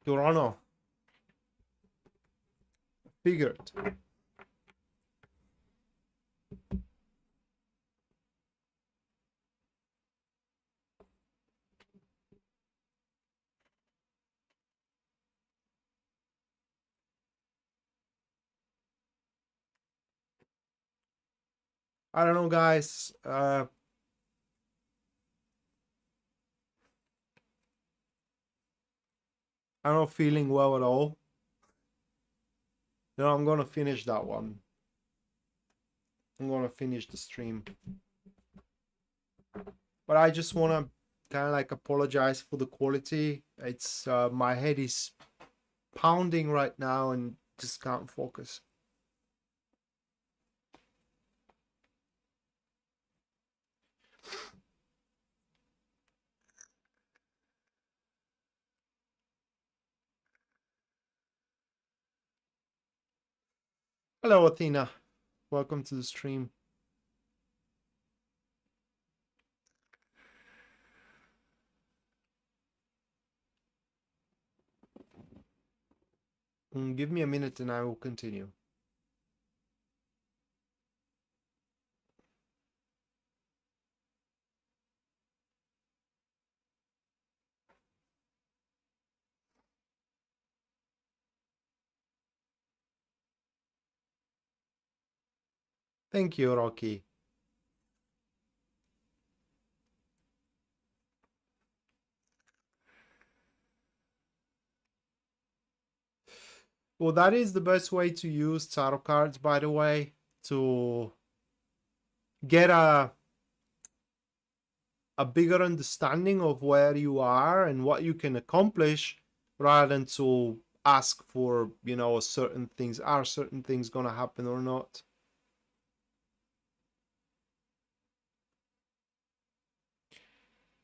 A: Toronto. Figured. I don't know, guys. I'm not feeling well at all. No, I'm gonna finish that one. I'm gonna finish the stream. But I just wanna kind of like apologize for the quality. It's my head is pounding right now and just can't focus. Hello, Athena. Welcome to the stream. Give me a minute and I will continue. Thank you, Rocky. Well, that is the best way to use tarot cards, by the way, to get a bigger understanding of where you are and what you can accomplish, rather than to ask for, you know, certain things. Are certain things going to happen or not?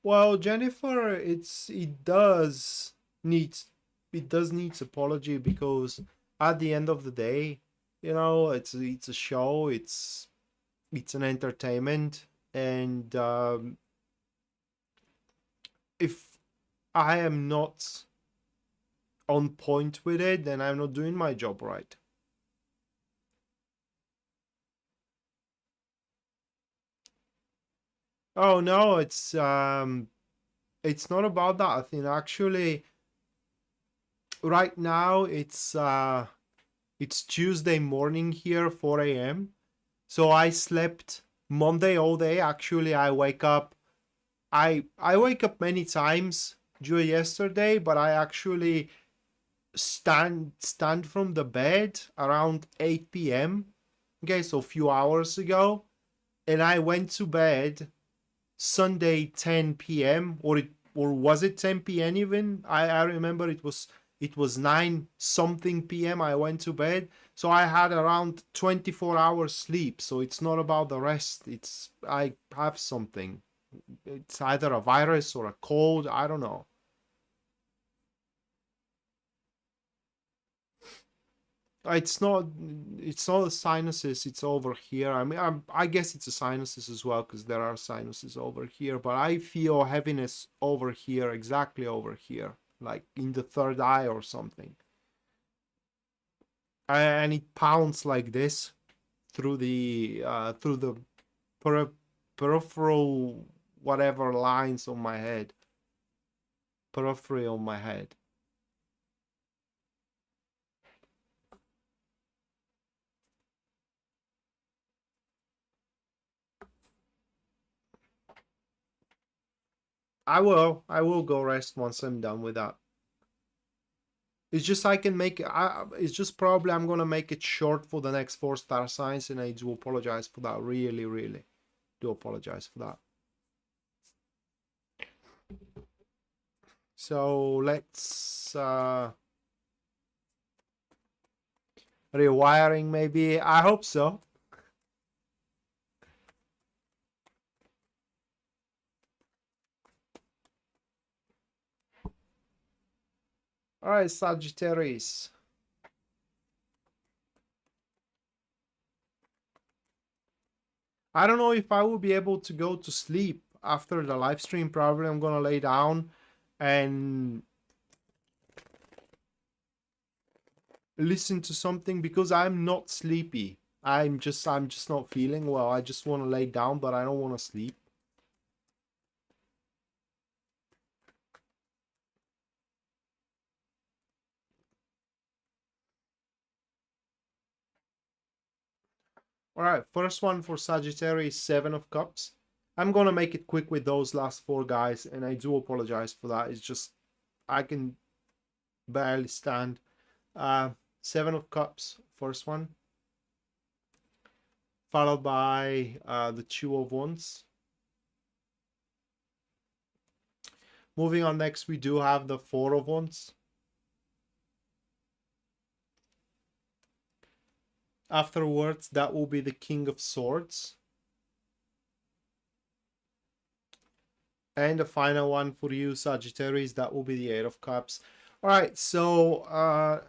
A: Well, Jennifer, it does need apology, because at the end of the day, you know, it's a show, it's an entertainment, and if I am not on point with it, then I'm not doing my job right. Oh no, it's not about that. I think actually right now it's Tuesday morning here, 4 a.m. So I slept Monday all day. Actually, I wake up many times during yesterday, but I actually stand from the bed around 8 p.m. Okay, so a few hours ago, and I went to bed Sunday 10 p.m. or was it 10 p.m. even? I remember it was 9 something p.m. I went to bed. So I had around 24 hours sleep. So it's not about the rest. It's I have something. It's either a virus or a cold. I don't know. It's not the sinuses, it's over here. I mean, I guess it's a sinuses as well, because there are sinuses over here, but I feel heaviness over here, exactly over here, like in the third eye or something. And it pounds like this through the peripheral whatever lines on my head. Periphery on my head. I will go rest once I'm done with that. It's just I can make it's just probably I'm gonna make it short for the next 4 star signs, and I do apologize for that. Really, really do apologize for that. So let's rewiring maybe. I hope so. All right, Sagittarius. I don't know if I will be able to go to sleep after the live stream. Probably I'm gonna lay down and listen to something, because I'm not sleepy. I'm just not feeling well. I just want to lay down, but I don't want to sleep. All right, first one for Sagittarius, 7 of Cups. I'm gonna make it quick with those last 4 guys, and I do apologize for that. It's just I can barely stand. 7 of Cups, first one, followed by the 2 of Wands. Moving on, next we do have the 4 of Wands. Afterwards, that will be the King of Swords. And the final one for you, Sagittarius, that will be the 8 of Cups. All right, so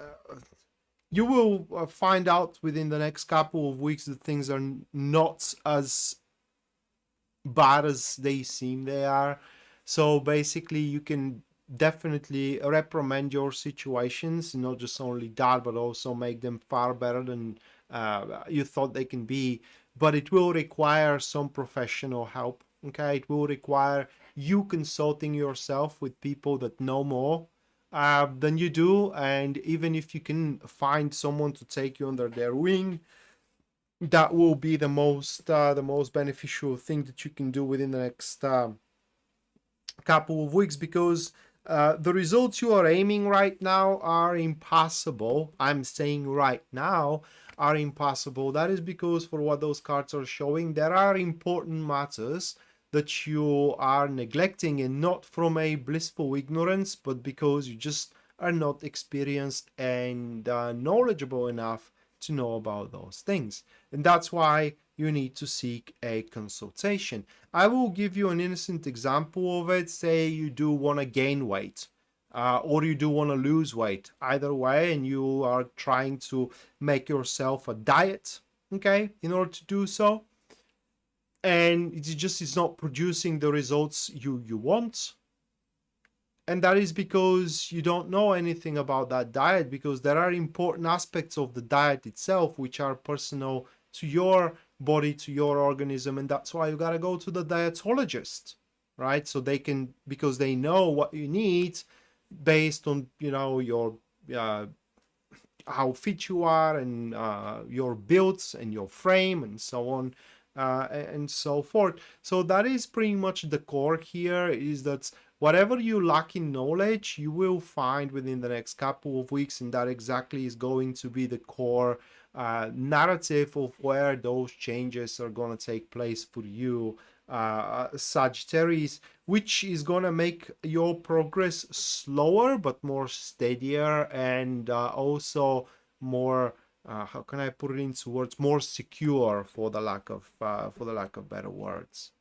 A: you will find out within the next couple of weeks that things are not as bad as they seem they are. So basically, you can definitely reprimand your situations, not just only that, but also make them far better than you thought they can be. But it will require some professional help. Okay, it will require you consulting yourself with people that know more than you do, and even if you can find someone to take you under their wing, that will be the most beneficial thing that you can do within the next couple of weeks, because the results you are aiming right now are impossible. I'm saying right now are impossible. That is because for what those cards are showing, there are important matters that you are neglecting, and not from a blissful ignorance, but because you just are not experienced and knowledgeable enough to know about those things. And that's why you need to seek a consultation. I will give you an innocent example of it. Say you do want to gain weight, or you do want to lose weight, either way, and you are trying to make yourself a diet, okay, in order to do so, and it's not producing the results you want. And that is because you don't know anything about that diet, because there are important aspects of the diet itself which are personal to your body, to your organism, and that's why you got to go to the dietologist, right? So they can, because they know what you need based on, you know, your how fit you are, and your builds and your frame and so on, and so forth. So that is pretty much the core here, is that whatever you lack in knowledge, you will find within the next couple of weeks, and that exactly is going to be the core narrative of where those changes are going to take place for you, Sagittarius, which is going to make your progress slower but more steadier, and also more how can I put it into words, more secure, for the lack of better words.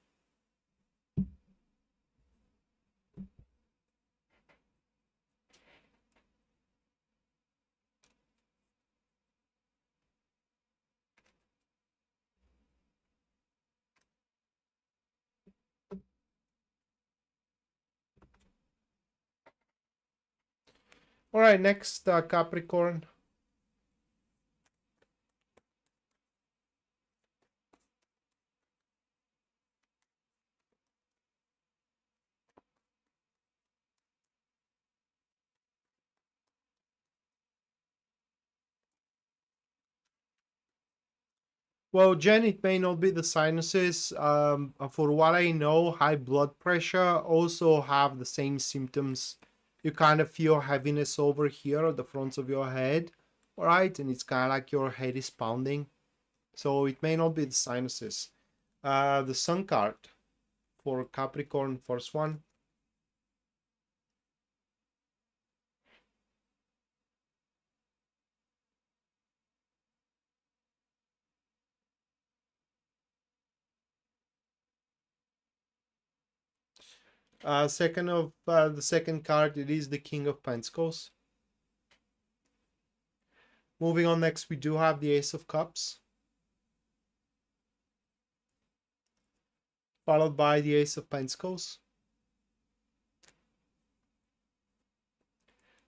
A: All right, next, Capricorn. Well, Jen, it may not be the sinuses. For what I know, high blood pressure also have the same symptoms. You kind of feel heaviness over here at the front of your head, all right? And it's kind of like your head is pounding. So it may not be the sinuses. The Sun card for Capricorn, first one. The second card, it is the King of Pentacles. Moving on, next we do have the Ace of Cups, followed by the Ace of Pentacles.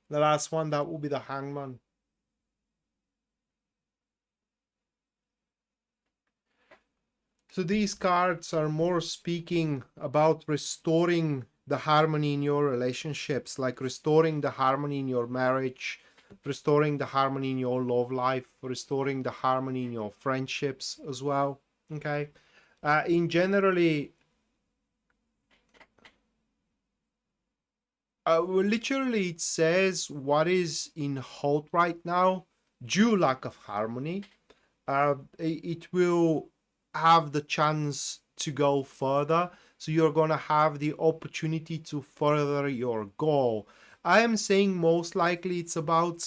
A: The last one, that will be the Hangman. So these cards are more speaking about restoring the harmony in your relationships, like restoring the harmony in your marriage, restoring the harmony in your love life, restoring the harmony in your friendships as well. Okay. In generally, literally it says what is in halt right now due lack of harmony. It will have the chance to go further, so you're gonna have the opportunity to further your goal. I am saying most likely it's about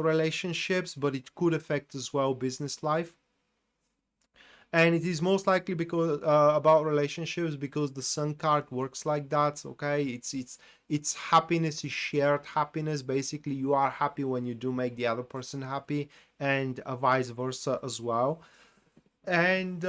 A: relationships, but it could affect as well business life, and it is most likely because about relationships, because the Sun card works like that. Okay, it's happiness is shared happiness. Basically, you are happy when you do make the other person happy, and vice versa as well. And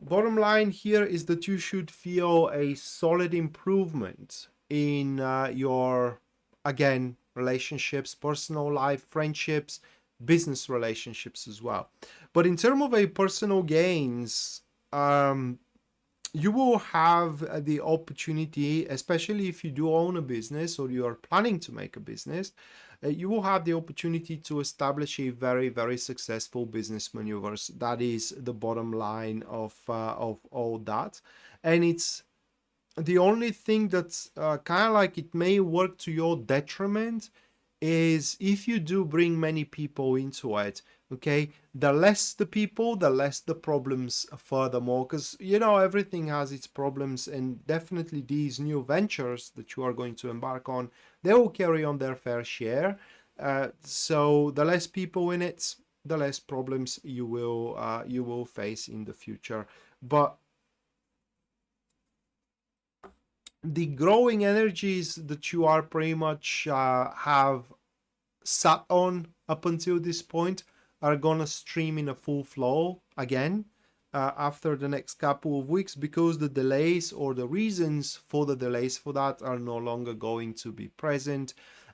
A: bottom line here is that you should feel a solid improvement in your again, relationships, personal life, friendships, business relationships as well. But in terms of a personal gains, you will have the opportunity, especially if you do own a business or you are planning to make a business, you will have the opportunity to establish a very, very successful business maneuvers. That is the bottom line of all that. And it's the only thing that's kind of like it may work to your detriment is if you do bring many people into it. Okay, the less the people, the less the problems furthermore, because you know everything has its problems, and definitely these new ventures that you are going to embark on, they will carry on their fair share. So the less people in it, the less problems you will face in the future. But the growing energies that you are pretty much have sat on up until this point are gonna stream in a full flow again after the next couple of weeks, because the delays or the reasons for the delays for that are no longer going to be present,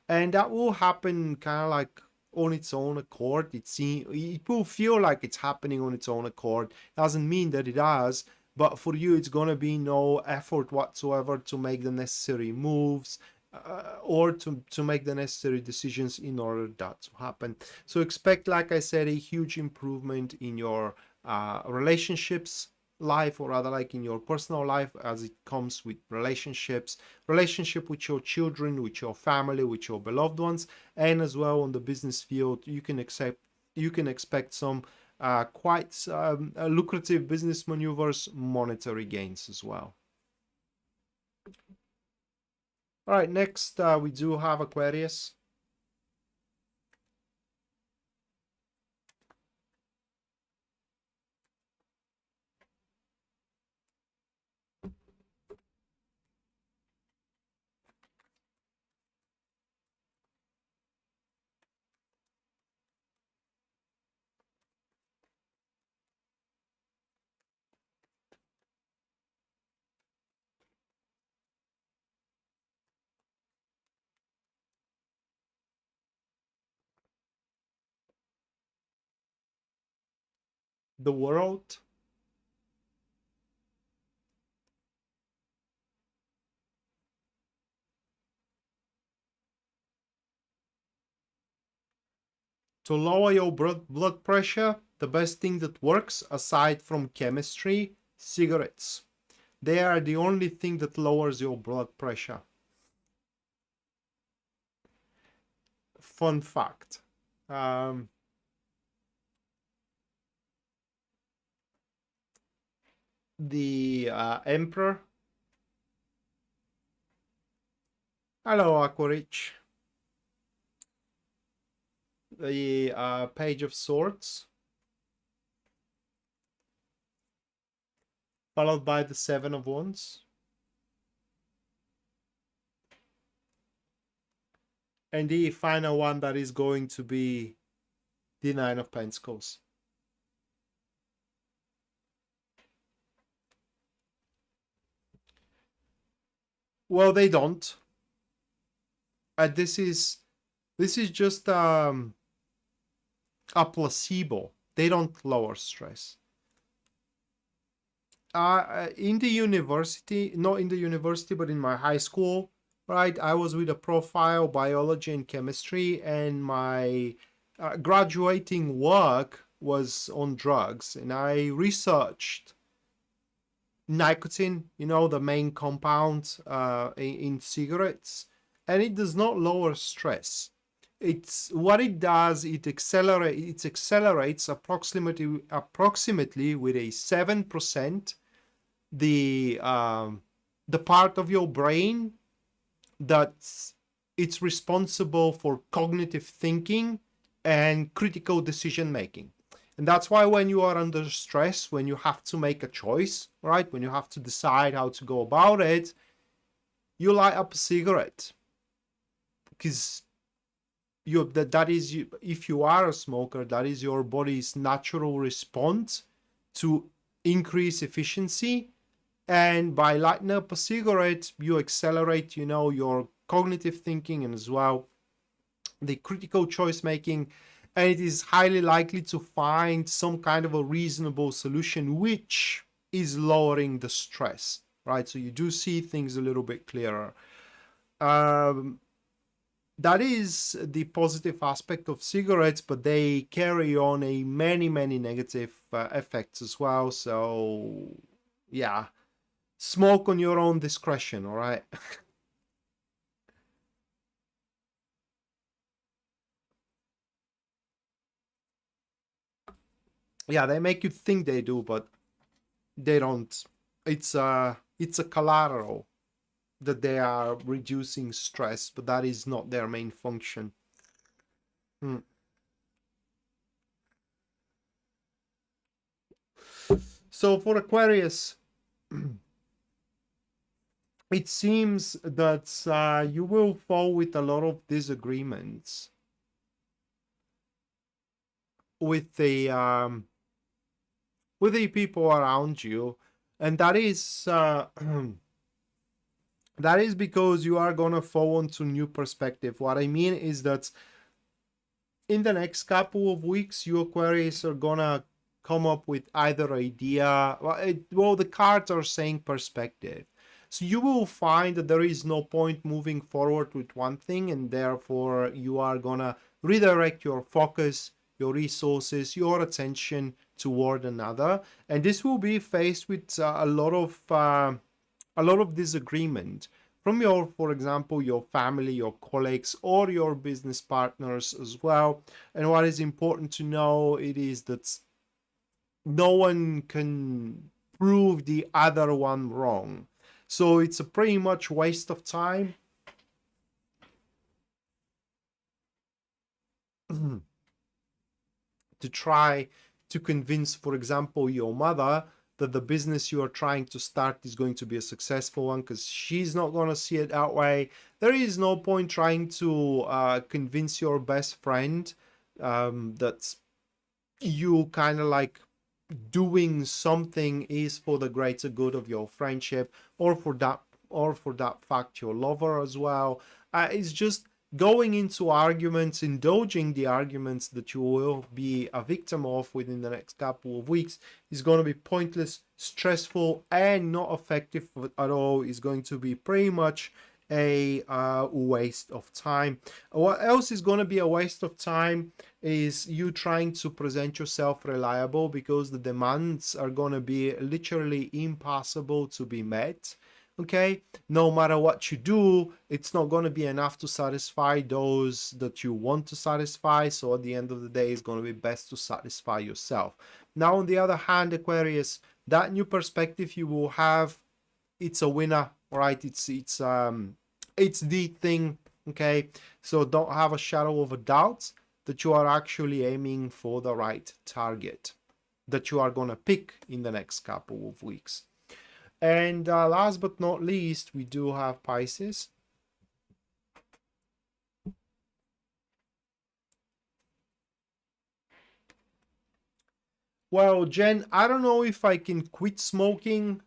A: and that will happen kind of like on its own accord. It will feel like it's happening on its own accord. Doesn't mean that it does, but for you it's gonna be no effort whatsoever to make the necessary moves or to make the necessary decisions in order that to happen. So expect, like I said, a huge improvement in your relationships life, or rather like in your personal life, as it comes with relationship with your children, with your family, with your beloved ones, and as well on the business field. You can expect some quite lucrative business maneuvers, monetary gains as well. All right, next we do have Aquarius. The World. To lower your blood pressure, the best thing that works, aside from chemistry, cigarettes. They are the only thing that lowers your blood pressure. Fun fact. The Emperor. Hello, Aquarich. The Page of Swords, followed by the Seven of Wands, and the final one that is going to be the Nine of Pentacles. Well, they don't. This is just a placebo. They don't lower stress. In the university, not in the university, but in my high school, right, I was with a profile biology and chemistry, and my graduating work was on drugs, and I researched nicotine, you know, the main compound in cigarettes, and it does not lower stress. It's what it does. It accelerates approximately with a 7% the part of your brain that's it's responsible for cognitive thinking and critical decision making. And that's why when you are under stress, when you have to make a choice, right, when you have to decide how to go about it, you light up a cigarette, because that is, if you are a smoker, that is your body's natural response to increase efficiency. And by lighting up a cigarette, you accelerate, you know, your cognitive thinking and as well the critical choice making, and it is highly likely to find some kind of a reasonable solution which is lowering the stress, right? So you do see things a little bit clearer. That is the positive aspect of cigarettes, but they carry on a many negative effects as well. So yeah, smoke on your own discretion, all right? Yeah, they make you think they do, but they don't. It's a collateral that they are reducing stress, but that is not their main function. So for Aquarius, it seems that you will fall with a lot of disagreements with the people around you, and that is that is because you are gonna fall into new perspective. What I mean is that in the next couple of weeks, you Aquarius are gonna come up with either idea. Well, the cards are saying perspective. So you will find that there is no point moving forward with one thing, and therefore you are gonna redirect your focus, your resources, your attention toward another, and this will be faced with a lot of disagreement from your, for example, your family, your colleagues, or your business partners as well. And what is important to know, it is that no one can prove the other one wrong. So it's a pretty much waste of time to try to convince, for example, your mother that the business you are trying to start is going to be a successful one, because she's not going to see it that way. There is no point trying to convince your best friend that you kind of like doing something is for the greater good of your friendship, or for that fact your lover as well. It's just going into arguments, indulging the arguments that you will be a victim of within the next couple of weeks is going to be pointless, stressful, and not effective at all. Is going to be pretty much a waste of time. What else is going to be a waste of time is you trying to present yourself reliable, because the demands are going to be literally impossible to be met. Okay, no matter what you do, it's not going to be enough to satisfy those that you want to satisfy. So at the end of the day, it's going to be best to satisfy yourself. Now, on the other hand, Aquarius, that new perspective you will have, it's a winner, right? It's the thing. Okay, so don't have a shadow of a doubt that you are actually aiming for the right target that you are going to pick in the next couple of weeks. And last but not least, we do have Pisces. Well, Jen, I don't know if I can quit smoking.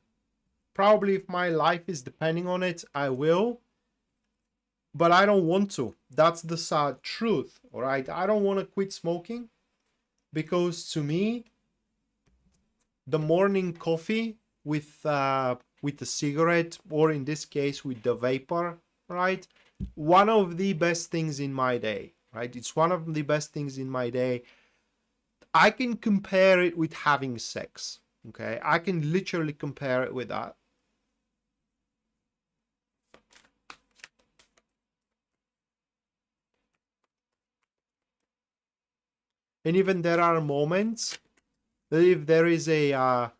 A: Probably if my life is depending on it, I will. But I don't want to. That's the sad truth, all right? I don't want to quit smoking because to me, the morning coffee with the cigarette, or in this case with the vapor, right? One of the best things in my day, right? It's one of the best things in my day. I can compare it with having sex, okay? I can literally compare it with that. And even there are moments that if there is a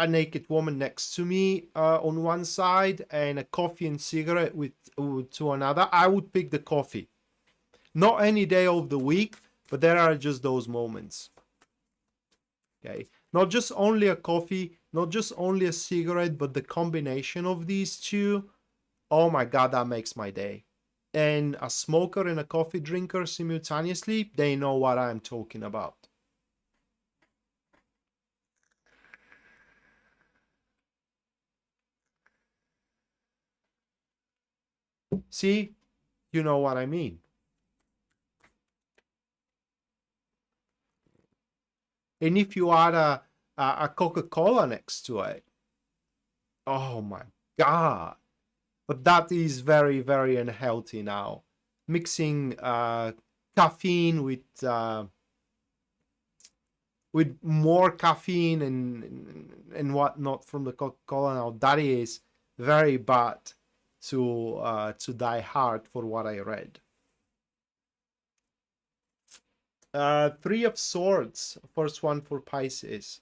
A: naked woman next to me on one side and a coffee and cigarette to another, I would pick the coffee. Not any day of the week, but there are just those moments. Okay, not just only a coffee, not just only a cigarette, but the combination of these two. Oh my God, that makes my day. And a smoker and a coffee drinker simultaneously, they know what I'm talking about. See, you know what I mean. And if you add a Coca-Cola next to it, oh my God. But that is very, very unhealthy now. Mixing caffeine with more caffeine and whatnot from the Coca-Cola now, that is very bad to die hard for what I read. Three of Swords, first one for Pisces.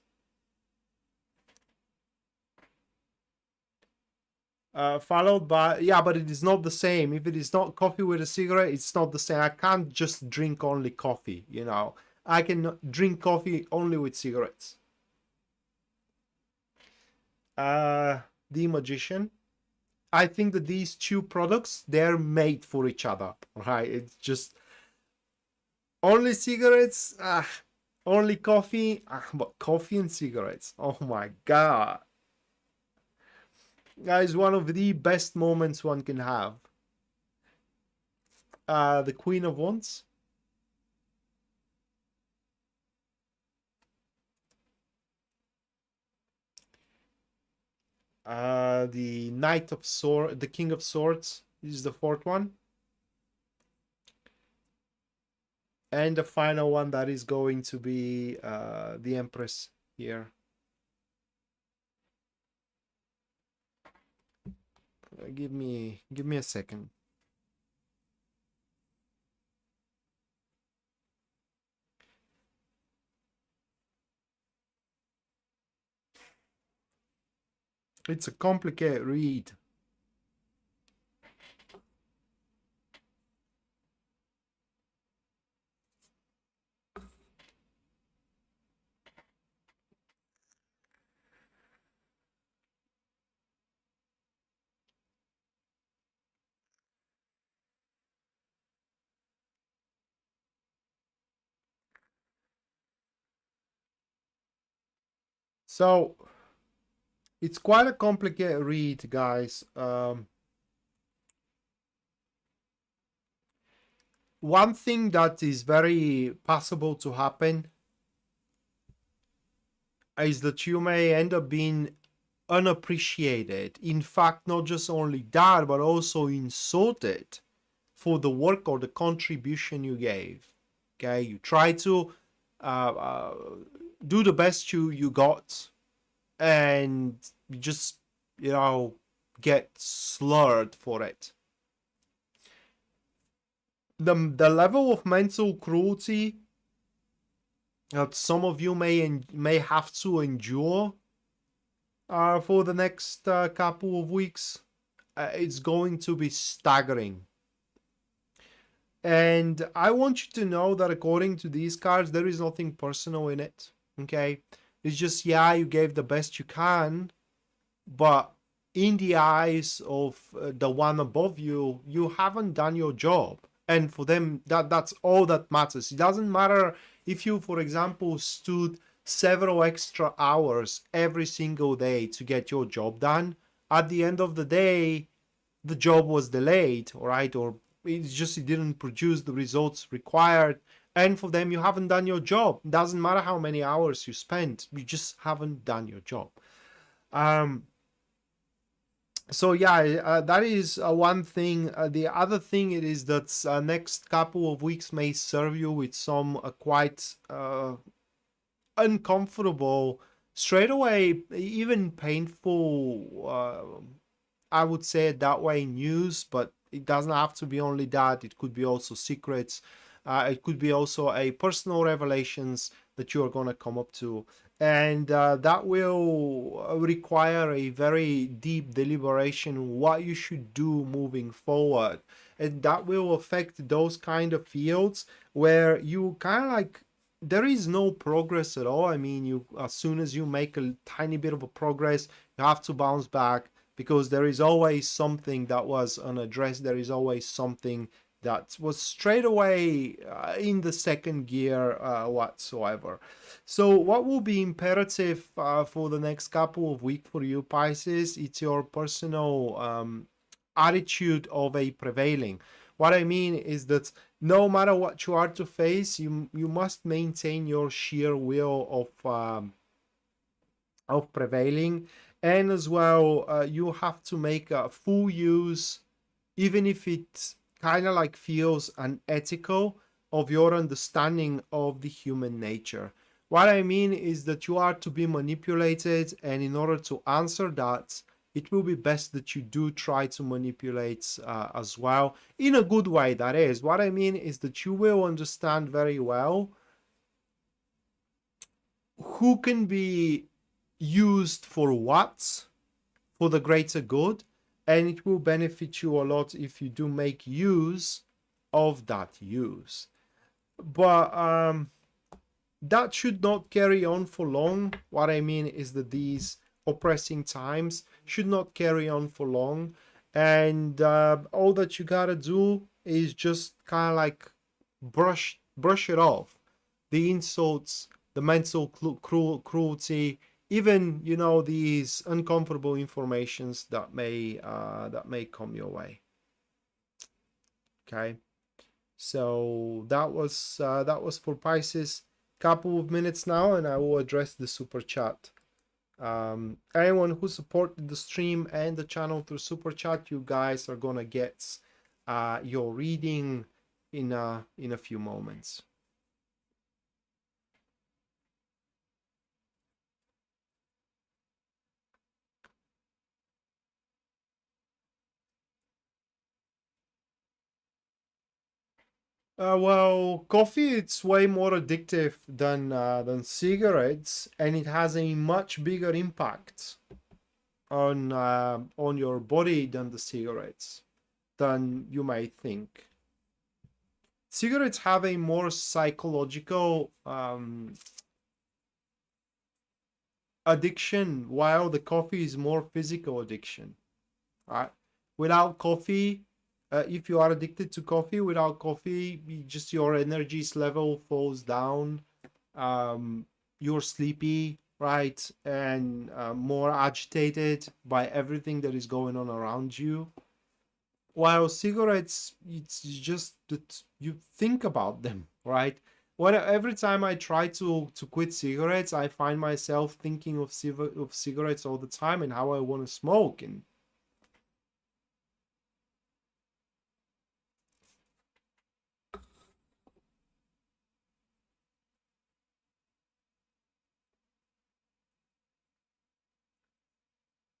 A: Followed by, yeah, but it is not the same. If it is not coffee with a cigarette, it's not the same. I can't just drink only coffee, you know. I can drink coffee only with cigarettes. The Magician. I think that these two products, they're made for each other, right? It's just only cigarettes, only coffee, but coffee and cigarettes. Oh my God. That is one of the best moments one can have. The Queen of Wands. The Knight of Swords, the King of Swords is the fourth one. And the final one, that is going to be the Empress here. Give me a second. It's a complicated read. So it's quite a complicated read, guys. One thing that is very possible to happen is that you may end up being unappreciated. In fact, not just only that, but also insulted for the work or the contribution you gave. Okay, you try to do the best you got, and you just, you know, get slurred for it. The level of mental cruelty that some of you may have to endure for the next couple of weeks, it's going to be staggering. And I want you to know that according to these cards, there is nothing personal in it. Okay, it's just, yeah, you gave the best you can, but in the eyes of the one above you, you haven't done your job. And for them, that's all that matters. It doesn't matter if you, for example, stood several extra hours every single day to get your job done. At the end of the day, the job was delayed, all right, or it's just it didn't produce the results required. And for them, you haven't done your job. It doesn't matter how many hours you spent, you just haven't done your job. So yeah, that is one thing. The other thing it is that next couple of weeks may serve you with some quite uncomfortable, straight away, even painful, I would say it that way, news, but it doesn't have to be only that. It could be also secrets. It could be also a personal revelations that you are going to come up to. And that will require a very deep deliberation what you should do moving forward. And that will affect those kind of fields where you kind of like, there is no progress at all. I mean, you, as soon as you make a tiny bit of a progress, you have to bounce back, because there is always something that was unaddressed. There is always something that was straight away in the second gear whatsoever. So what will be imperative for the next couple of weeks for you, Pisces? It's your personal attitude of a prevailing. What I mean is that no matter what you are to face, you must maintain your sheer will of prevailing, and as well you have to make a full use, even if it kind of like feels unethical, of your understanding of the human nature. What I mean is that you are to be manipulated, and in order to answer that, it will be best that you do try to manipulate as well, in a good way, that is. What I mean is that you will understand very well who can be used for what, for the greater good, and it will benefit you a lot if you do make use of that use. But that should not carry on for long. What I mean is that these oppressing times should not carry on for long, and all that you gotta do is just kind of like brush it off. The insults, the mental cruelty, even, you know, these uncomfortable informations that may come your way. Okay, so that was for Pisces. Couple of minutes now, and I will address the super chat. Anyone who supported the stream and the channel through super chat, you guys are gonna get your reading in a few moments. Well, coffee, it's way more addictive than cigarettes, and it has a much bigger impact on your body than the cigarettes, than you may think. Cigarettes have a more psychological addiction, while the coffee is more physical addiction. Right? Without coffee, if you are addicted to coffee, without coffee, just your energies level falls down. You're sleepy, right? And more agitated by everything that is going on around you. While cigarettes, it's just that you think about them, right? Every time I try to quit cigarettes, I find myself thinking of cigarettes all the time and how I want to smoke. And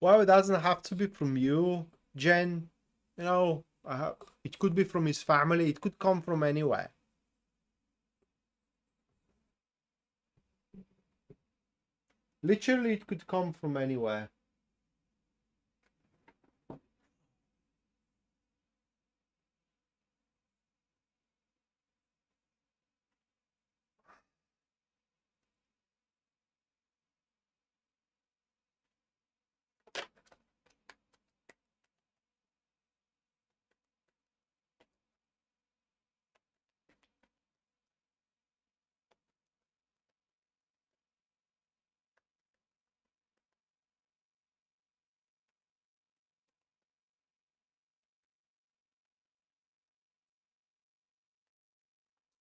A: well, it doesn't have to be from you, Jen. You know, it could be from his family. It could come from anywhere. Literally, it could come from anywhere.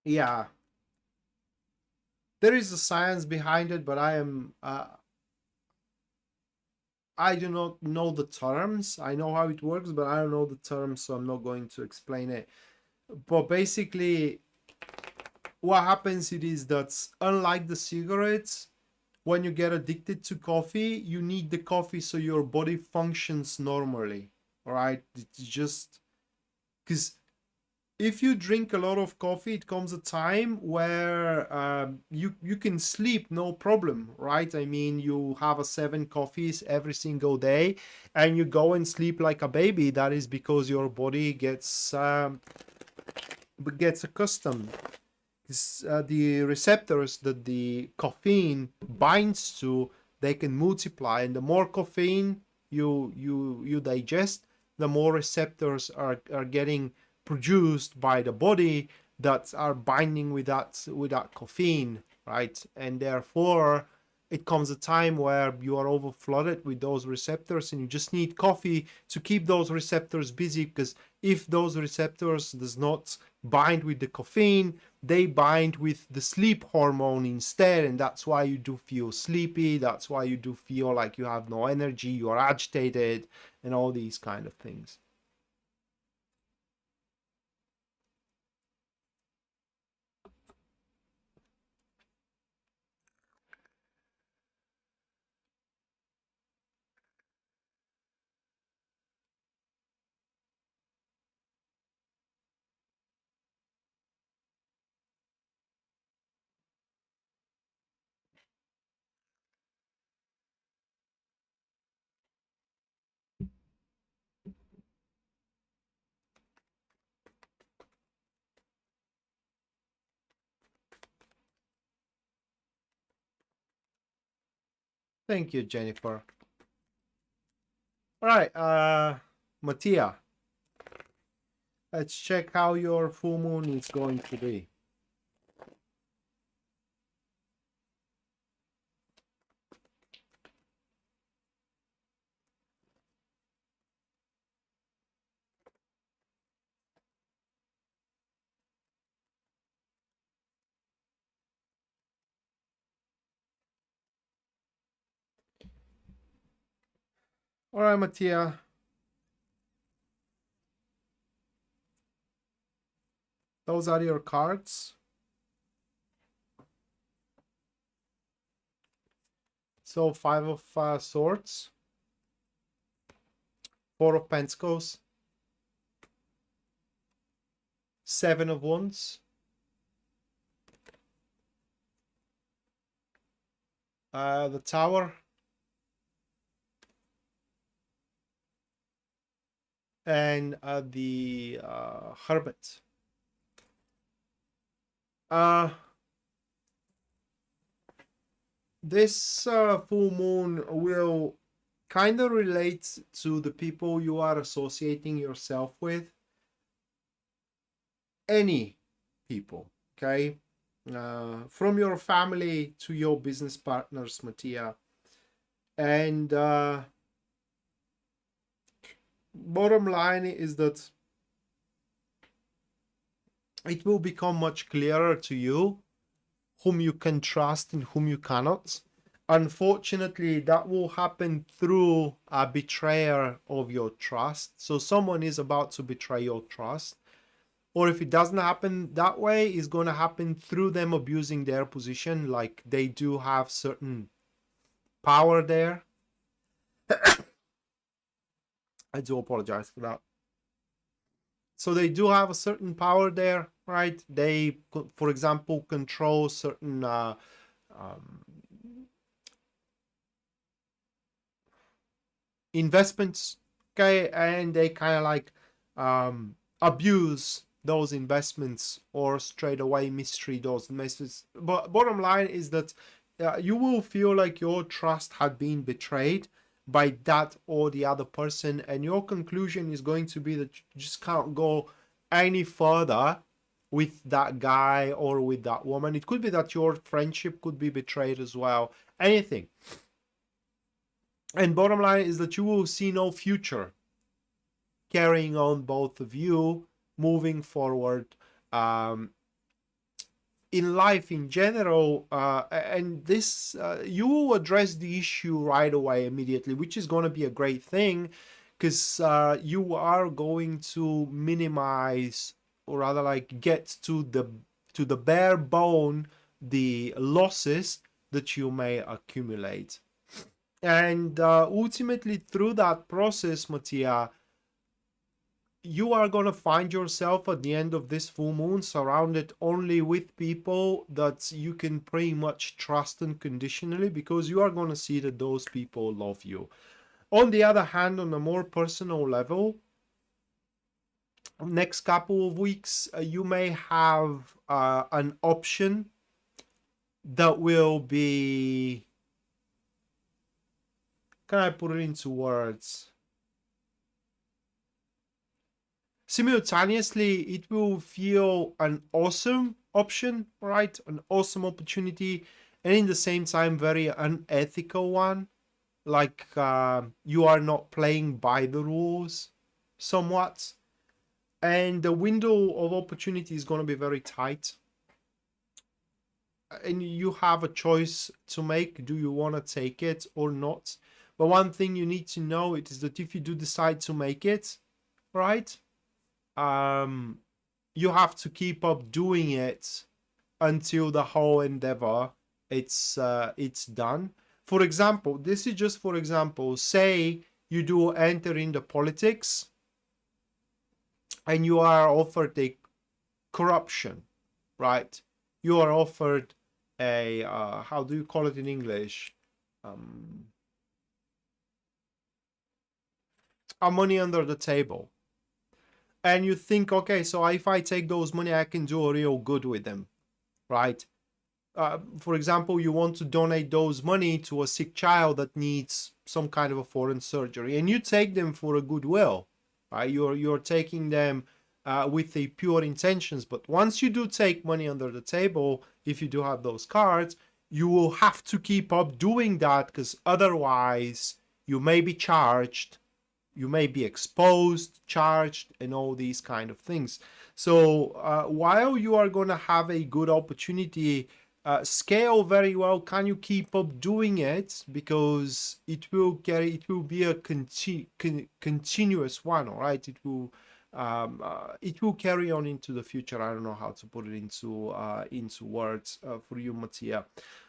A: Yeah, there is a science behind it, but I do not know the terms. I know how it works, but I don't know the terms, so I'm not going to explain it. But basically, what happens it is that, unlike the cigarettes, when you get addicted to coffee, you need the coffee so your body functions normally. All right, it's just because if you drink a lot of coffee, it comes a time where you can sleep no problem, right? I mean, you have 7 coffees every single day, and you go and sleep like a baby. That is because your body gets accustomed. The receptors that the caffeine binds to, they can multiply, and the more caffeine you digest, the more receptors are getting produced by the body that are binding with that caffeine, right? And therefore it comes a time where you are over flooded with those receptors and you just need coffee to keep those receptors busy, because if those receptors does not bind with the caffeine, they bind with the sleep hormone instead, and that's why you do feel sleepy, that's why you do feel like you have no energy, you are agitated, and all these kind of things. Thank you, Jennifer. All right, Mattia, let's check how your full moon is going to be. All right, Mattia. Those are your cards. So 5 of Swords, 4 of Pentacles, 7 of Wands, the Tower, and the Hermit. This full moon will kind of relate to the people you are associating yourself with. Any people, okay? From your family to your business partners, Mattia. And bottom line is that it will become much clearer to you whom you can trust and whom you cannot. Unfortunately, that will happen through a betrayer of your trust. So someone is about to betray your trust. Or if it doesn't happen that way, it's going to happen through them abusing their position. Like they do have certain power there. I do apologize for that. So they do have a certain power there, right? They, for example, control certain investments, okay? And they kind of like abuse those investments or straight away mistreat those investments. But bottom line is that you will feel like your trust had been betrayed by that or the other person, and your conclusion is going to be that you just can't go any further with that guy or with that woman. It could be that your friendship could be betrayed as well. Anything. And bottom line is that you will see no future carrying on both of you moving forward in life in general, and this you will address the issue right away immediately, which is going to be a great thing, because you are going to minimize, or rather like get to the bare bone the losses that you may accumulate. And ultimately through that process, Mattia, you are going to find yourself at the end of this full moon surrounded only with people that you can pretty much trust unconditionally, because you are going to see that those people love you. On the other hand, on a more personal level, next couple of weeks, you may have an option that will be... Can I put it into words? Simultaneously, it will feel an awesome option, right? An awesome opportunity. and in the same time very unethical one, like you are not playing by the rules somewhat, and the window of opportunity is going to be very tight, and you have a choice to make. Do you want to take it or not? But one thing you need to know is that if you do decide to make it, right, you have to keep up doing it until the whole endeavor it's done. For example, this is just for example, say you do enter into politics and you are offered a corruption, right? You are offered a how do you call it in English? A money under the table. And you think, okay, so if I take those money, I can do a real good with them, right? For example, you want to donate those money to a sick child that needs some kind of a foreign surgery, and you take them for a goodwill, right? You're taking them with a pure intentions. But once you do take money under the table, if you do have those cards, you will have to keep up doing that, because otherwise you may be charged, you may be exposed, charged, and all these kind of things. So while you are going to have a good opportunity, scale very well. Can you keep up doing it? Because it will be a continuous one, all right? It will carry on into the future. I don't know how to put it into words for you, Mattia.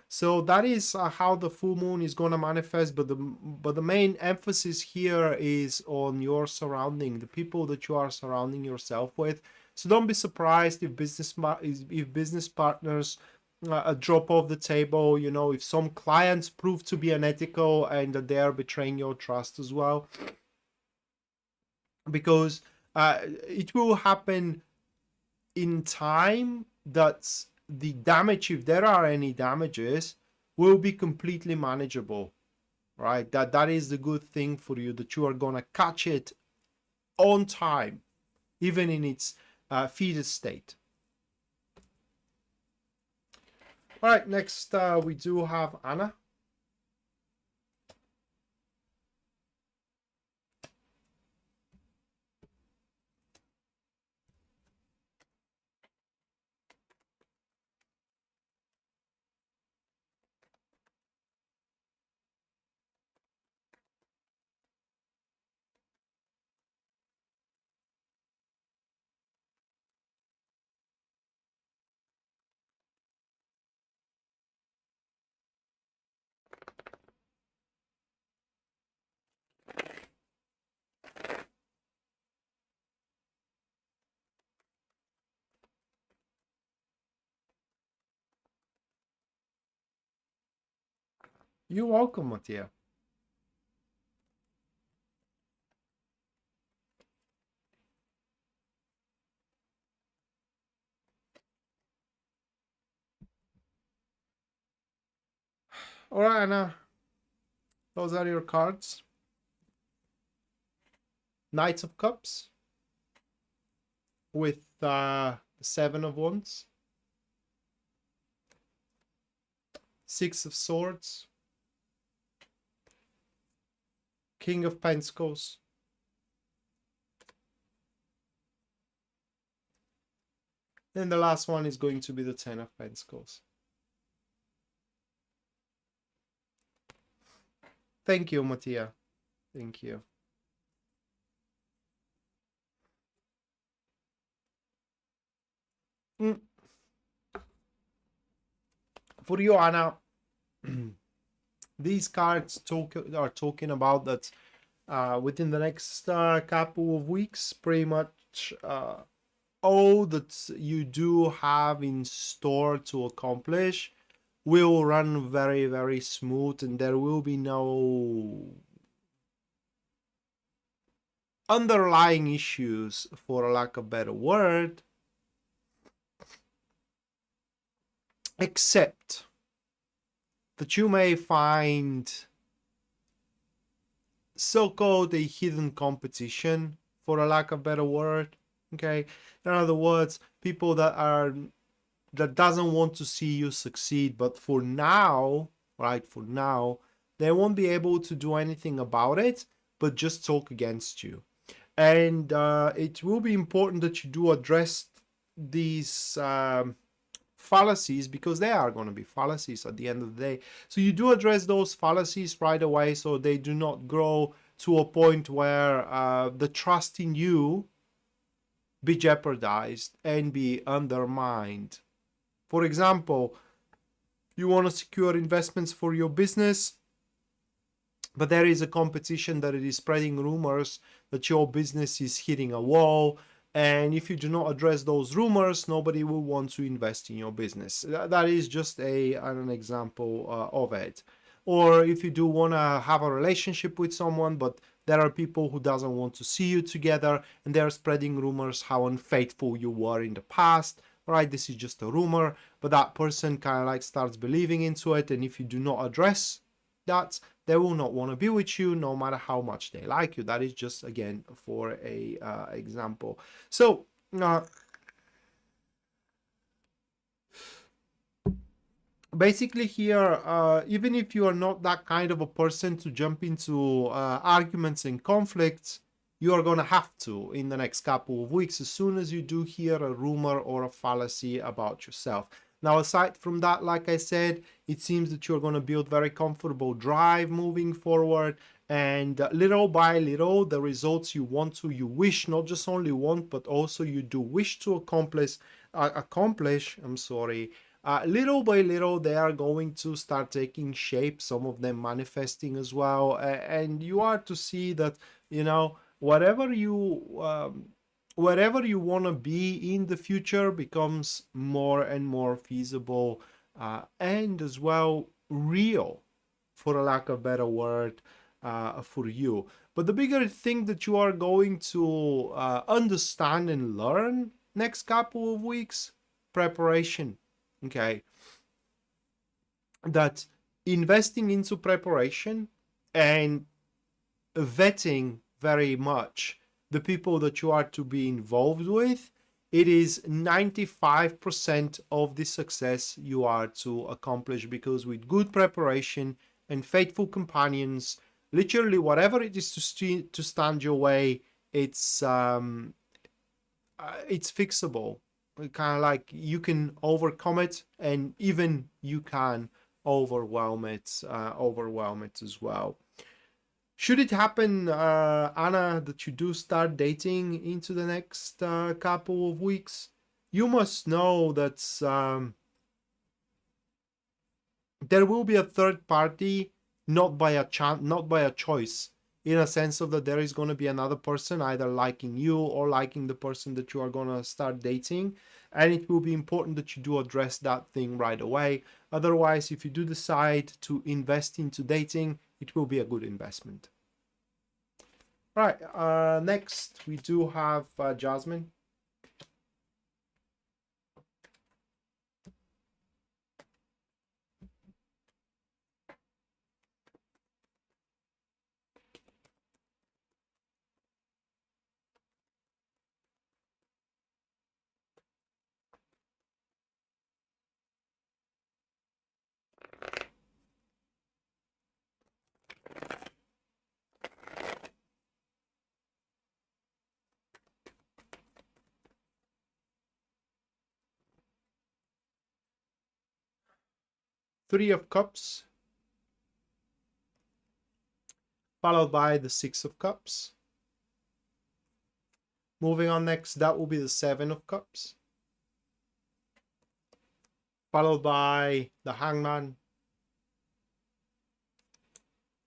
A: So that is how the full moon is going to manifest, but the main emphasis here is on your surrounding, the people that you are surrounding yourself with. So don't be surprised if business partners drop off the table. You know, if some clients prove to be unethical and that they are betraying your trust as well, because it will happen in time that the damage, if there are any damages, will be completely manageable, right? That is the good thing for you, that you are gonna catch it on time, even in its fetus state. All right, next we do have Anna. You're welcome, Mattia. All right, Anna. Those are your cards. Knight of Cups with the Seven of Wands, Six of Swords, King of Pentacles, and the last one is going to be the Ten of Pentacles. Thank you, Mattia. Thank you. For you, Anna, these cards are talking about that within the next couple of weeks, pretty much all that you do have in store to accomplish will run very, very smooth, and there will be no underlying issues, for lack of a better word, except that you may find so-called a hidden competition, for a lack of a better word. Okay, in other words, people that are that doesn't want to see you succeed. But for now, right, for now, they won't be able to do anything about it, but just talk against you. And it will be important that you do address these fallacies, because they are going to be fallacies at the end of the day. So you do address those fallacies right away, so they do not grow to a point where the trust in you be jeopardized and be undermined. For example, you want to secure investments for your business, but there is a competition that it is spreading rumors that your business is hitting a wall. And if you do not address those rumors, nobody will want to invest in your business. That is just an example of it. Or if you do want to have a relationship with someone, but there are people who doesn't want to see you together, and they're spreading rumors how unfaithful you were in the past. Right, this is just a rumor, but that person kind of like starts believing into it, and if you do not address that, they will not want to be with you no matter how much they like you. That is just, again, for a example. So basically here, even if you are not that kind of a person to jump into arguments and conflicts, you are going to have to in the next couple of weeks, as soon as you do hear a rumor or a fallacy about yourself. Now, aside from that, like I said, it seems that you're going to build very comfortable drive moving forward, and little by little, the results you want to, you wish, not just only want, but also you do wish to accomplish, little by little, they are going to start taking shape, some of them manifesting as well. And you are to see that, you know, wherever you want to be in the future becomes more and more feasible, and as well real, for a lack of a better word, for you. But the bigger thing that you are going to understand and learn next couple of weeks, preparation. Okay, that investing into preparation and vetting very much the people that you are to be involved with, it is 95% of the success you are to accomplish, because with good preparation and faithful companions, literally whatever it is to stand your way, it's fixable. Kind of like you can overcome it, and even you can overwhelm it as well. Should it happen, Anna, that you do start dating into the next couple of weeks, you must know that there will be a third party, not by a choice, in a sense of that there is going to be another person either liking you or liking the person that you are going to start dating, and it will be important that you do address that thing right away. Otherwise, if you do decide to invest into dating, it will be a good investment. Right, next we do have Jasmine. Three of Cups, followed by the Six of Cups. Moving on next, that will be the Seven of Cups, followed by the Hangman.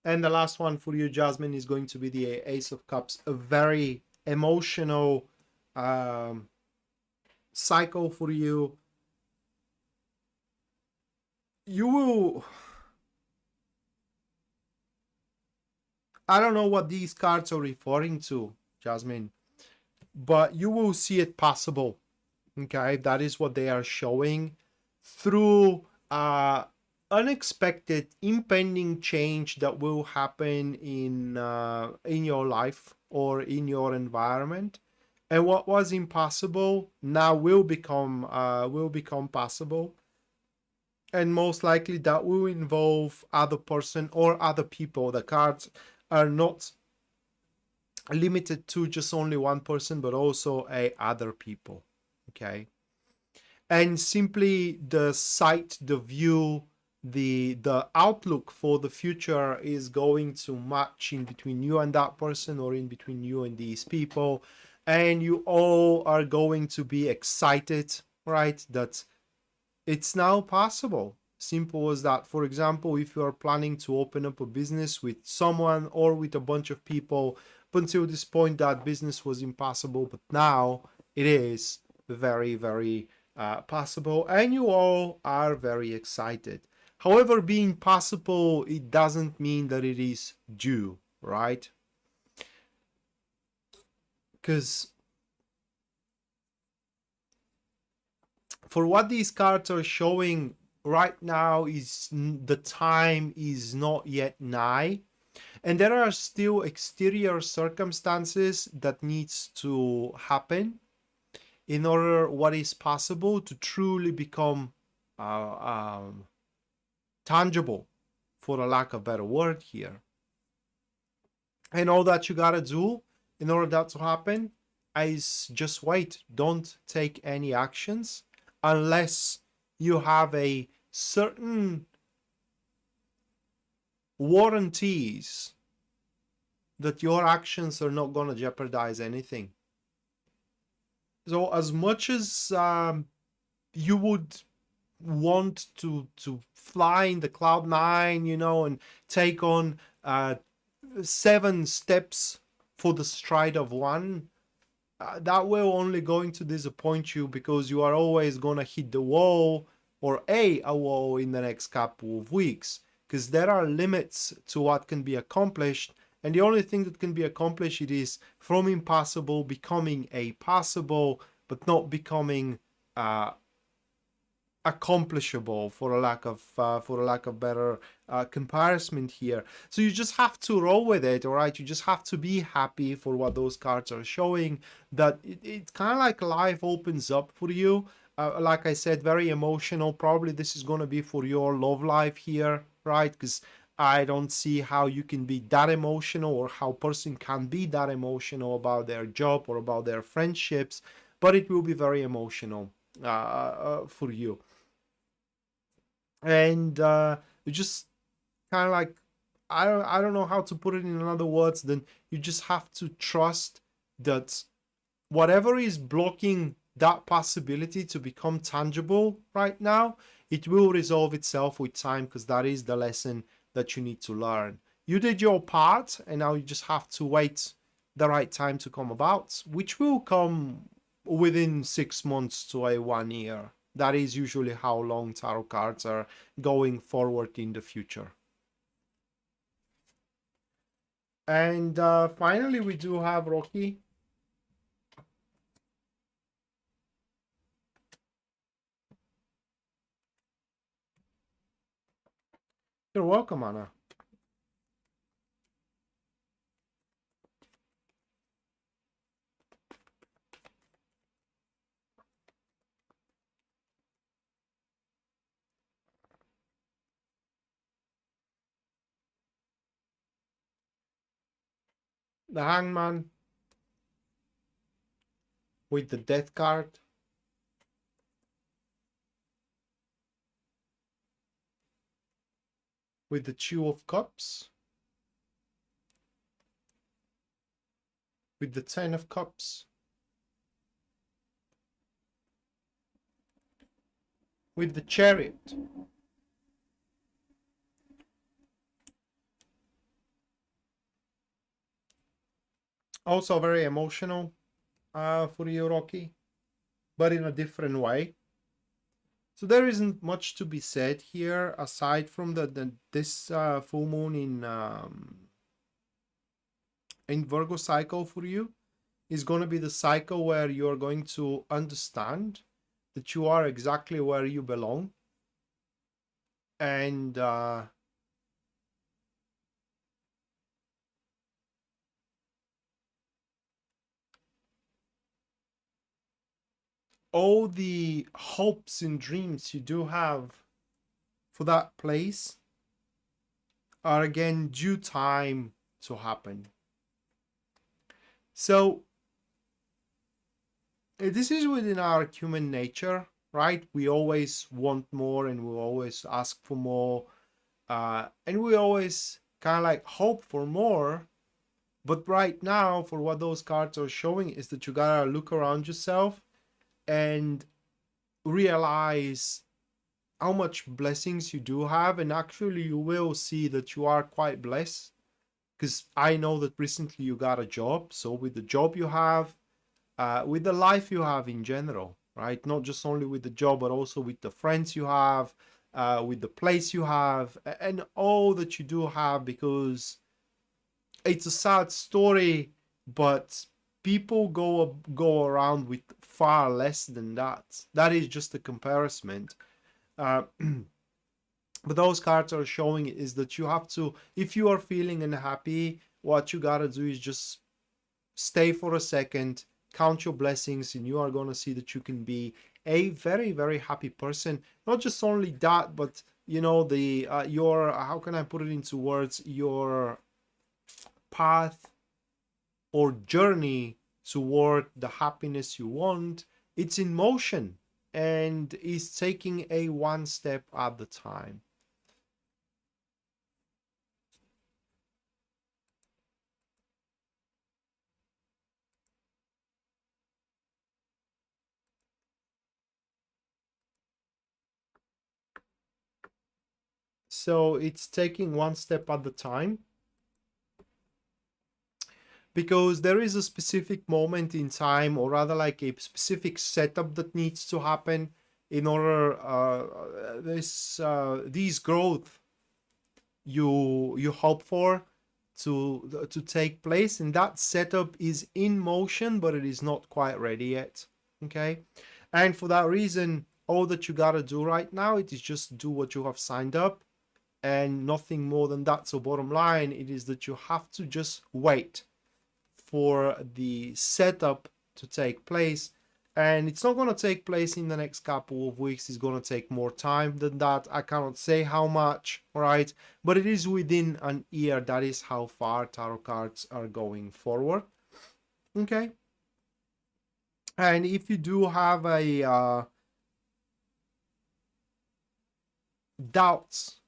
A: And the last one for you, Jasmine, is going to be the Ace of Cups, a very emotional cycle for you. You will... I don't know what these cards are referring to, Jasmine, but you will see it possible. Okay, that is what they are showing through unexpected impending change that will happen in your life or in your environment. and what was impossible now will become possible, and most likely that will involve other person or other people. The cards are not limited to just only one person, but also other people. Okay, and simply the sight, the view, the outlook for the future is going to match in between you and that person, or in between you and these people, and you all are going to be excited, right, that it's now possible. Simple as that. For example, if you are planning to open up a business with someone or with a bunch of people, up until this point that business was impossible, but now it is very, very possible, and you all are very excited. However, being possible, it doesn't mean that it is due, right? Because for what these cards are showing right now is the time is not yet nigh, and there are still exterior circumstances that needs to happen in order what is possible to truly become tangible, for a lack of a better word here. And all that you gotta do in order that to happen is just wait. Don't take any actions unless you have a certain warranties that your actions are not going to jeopardize anything. So as much as you would want to fly in the cloud nine, you know, and take on 7 steps for the stride of one, that will only going to disappoint you, because you are always going to hit the wall, or a wall, in the next couple of weeks, because there are limits to what can be accomplished, and the only thing that can be accomplished, it is from impossible becoming a possible, but not becoming accomplishable, for a lack of better comparison here. So you just have to roll with it, all right? You just have to be happy for what those cards are showing, that it's kind of like life opens up for you. Like I said, very emotional. Probably this is going to be for your love life here, right? Because I don't see how you can be that emotional, or how a person can be that emotional about their job or about their friendships, but it will be very emotional for you. And you just kind of like, I don't know how to put it in other words than you just have to trust that whatever is blocking that possibility to become tangible right now, it will resolve itself with time, because that is the lesson that you need to learn. You did your part, and now you just have to wait the right time to come about, which will come within 6 months to a 1 year. That is usually how long tarot cards are going forward in the future. And finally, we do have Rocky. You're welcome, Anna. The Hangman with the Death card. With the Two of Cups. With the 10 of Cups. With the Chariot. Also very emotional for you, Rocky, but in a different way. So there isn't much to be said here, aside from this full moon in Virgo cycle for you is going to be the cycle where you're going to understand that you are exactly where you belong, and all the hopes and dreams you do have for that place are again due time to happen. So this is within our human nature, right? We always want more and we always ask for more, and we always kind of like hope for more. But right now, for what those cards are showing is that you gotta look around yourself and realize how much blessings you do have, and actually you will see that you are quite blessed, because I know that recently you got a job. So with the job you have, with the life you have in general, right? Not just only with the job, but also with the friends you have, with the place you have, and all that you do have, because it's a sad story, but people go around with far less than that. That is just a comparison. But those cards are showing is that you have to, if you are feeling unhappy, what you gotta do is just stay for a second, count your blessings, and you are gonna see that you can be a very, very happy person. Not just only that, but you know, the your, how can I put it into words, your path or journey toward the happiness you want, it's in motion and is taking a one step at the time. So it's taking one step at the time, because there is a specific moment in time, or rather like a specific setup that needs to happen in order these growth you hope for to take place, and that setup is in motion, but it is not quite ready yet. Okay, and for that reason, all that you gotta do right now, it is just do what you have signed up and nothing more than that. So bottom line, it is that you have to just wait for the setup to take place, and it's not going to take place in the next couple of weeks. It's going to take more time than that. I cannot say how much, right? But it is within an year. That is how far tarot cards are going forward. Okay, and if you do have a doubts,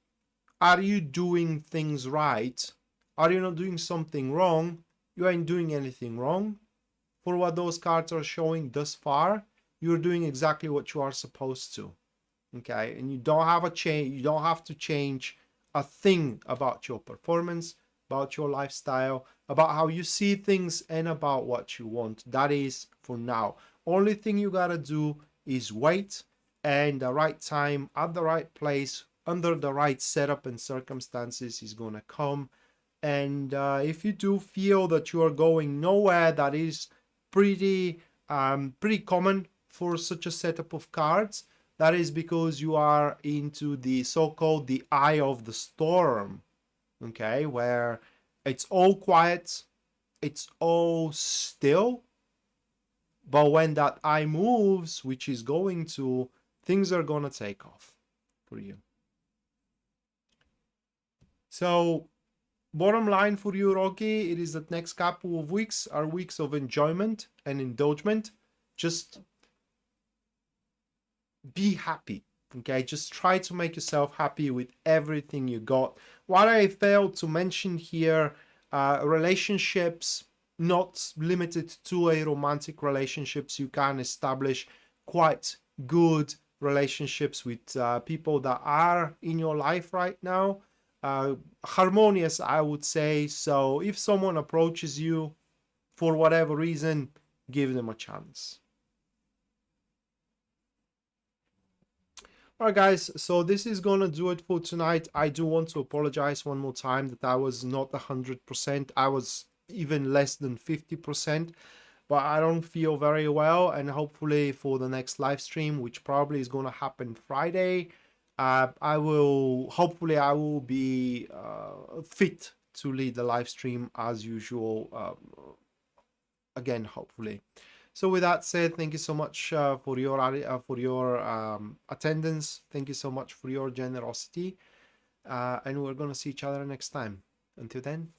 A: are you doing things right? Are you not doing something wrong? You ain't doing anything wrong. For what those cards are showing thus far, you're doing exactly what you are supposed to. Okay, and you don't have a change, you don't have to change a thing about your performance, about your lifestyle, about how you see things, and about what you want. That is for now. Only thing you gotta do is wait, and the right time at the right place under the right setup and circumstances is gonna come. And if you do feel that you are going nowhere, that is pretty common for such a setup of cards. That is because you are into the so-called the eye of the storm, okay, where it's all quiet, it's all still, but when that eye moves, which is going to, things are gonna take off for you. So bottom line for you, Rocky, it is that next couple of weeks are weeks of enjoyment and indulgement. Just be happy, okay? Just try to make yourself happy with everything you got. What I failed to mention here, relationships, not limited to a romantic relationships. You can establish quite good relationships with people that are in your life right now. Harmonious, I would say. So if someone approaches you for whatever reason, give them a chance. Alright guys, so this is gonna do it for tonight. I do want to apologize one more time that I was not 100%. I was even less than 50%, but I don't feel very well, and hopefully for the next live stream, which probably is gonna happen Friday, I will be fit to lead the live stream as usual, again, hopefully. So with that said, thank you so much for your attendance. Thank you so much for your generosity, and we're gonna see each other next time. Until then,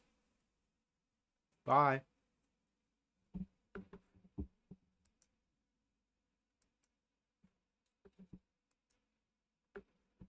A: bye.